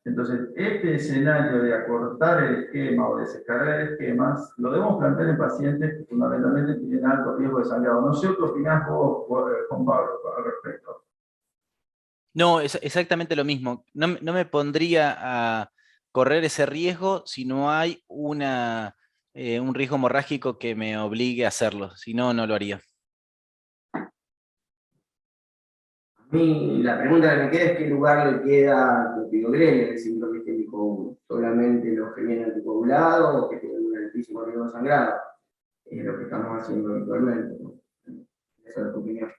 Entonces, este escenario de acortar el esquema o desescalar el esquema, lo debemos plantear en pacientes que fundamentalmente tienen alto riesgo de sangrado. No sé qué opinás vos, Juan Pablo, al respecto. No, es exactamente lo mismo. No me pondría a correr ese riesgo si no hay un riesgo hemorrágico que me obligue a hacerlo. Si no, no lo haría. A mí la pregunta que me queda es qué lugar le queda al clopidogrel en el síndrome isquémico 1. ¿Solamente los que vienen anticoagulados o que tienen un altísimo riesgo de sangrado? Es lo que estamos haciendo habitualmente, ¿no? Esa es tu opinión.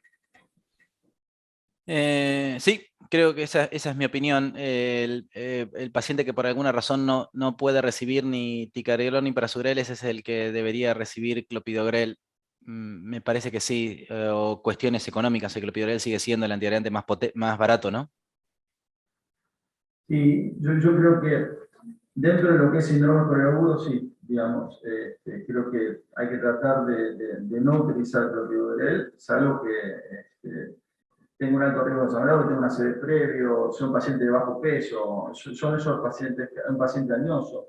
Sí, creo que esa es mi opinión. El paciente que por alguna razón no puede recibir ni ticagrelor ni prasugrel, ese es el que debería recibir clopidogrel. Me parece que sí, o cuestiones económicas, el clopidogrel sigue siendo el antiagregante más barato, ¿no? Sí, yo creo que dentro de lo que es síndrome coronario agudo, sí, digamos, creo que hay que tratar de no utilizar clopidogrel, salvo que tengo un alto riesgo de sangrado, tengo una sede previo, son pacientes de bajo peso, son esos pacientes, un paciente añoso.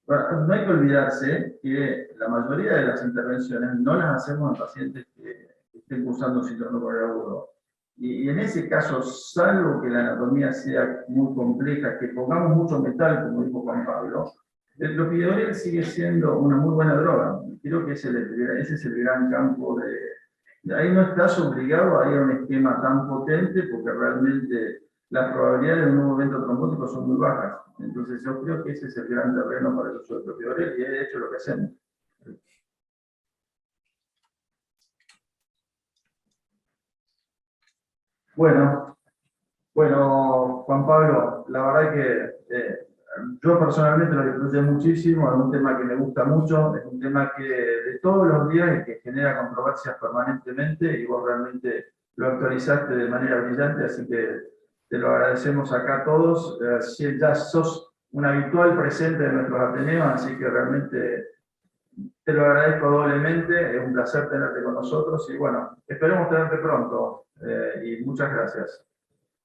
Bueno, no hay que olvidarse que la mayoría de las intervenciones no las hacemos en pacientes que estén cursando un síndrome coronario agudo. Y en ese caso, salvo que la anatomía sea muy compleja, que pongamos mucho metal, como dijo Juan Pablo, el clopidogrel sigue siendo una muy buena droga. Creo que ese es el gran campo de ahí no estás obligado a ir a un esquema tan potente porque realmente las probabilidades de un nuevo evento trombótico son muy bajas. Entonces yo creo que ese es el gran terreno para el uso del clopidogrel y es de hecho lo que hacemos. Bueno, Juan Pablo, la verdad que yo personalmente lo disfruté muchísimo, es un tema que me gusta mucho, es un tema que de todos los días y que genera controversias permanentemente y vos realmente lo actualizaste de manera brillante, así que te lo agradecemos acá a todos. Ya sos un habitual presente de nuestros Ateneos, así que realmente te lo agradezco doblemente, es un placer tenerte con nosotros y bueno, esperemos tenerte pronto y muchas gracias.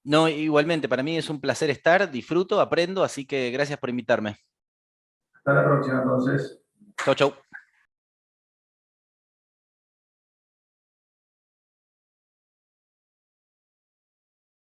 No, igualmente, para mí es un placer estar, disfruto, aprendo, así que gracias por invitarme. Hasta la próxima entonces. Chau, chau.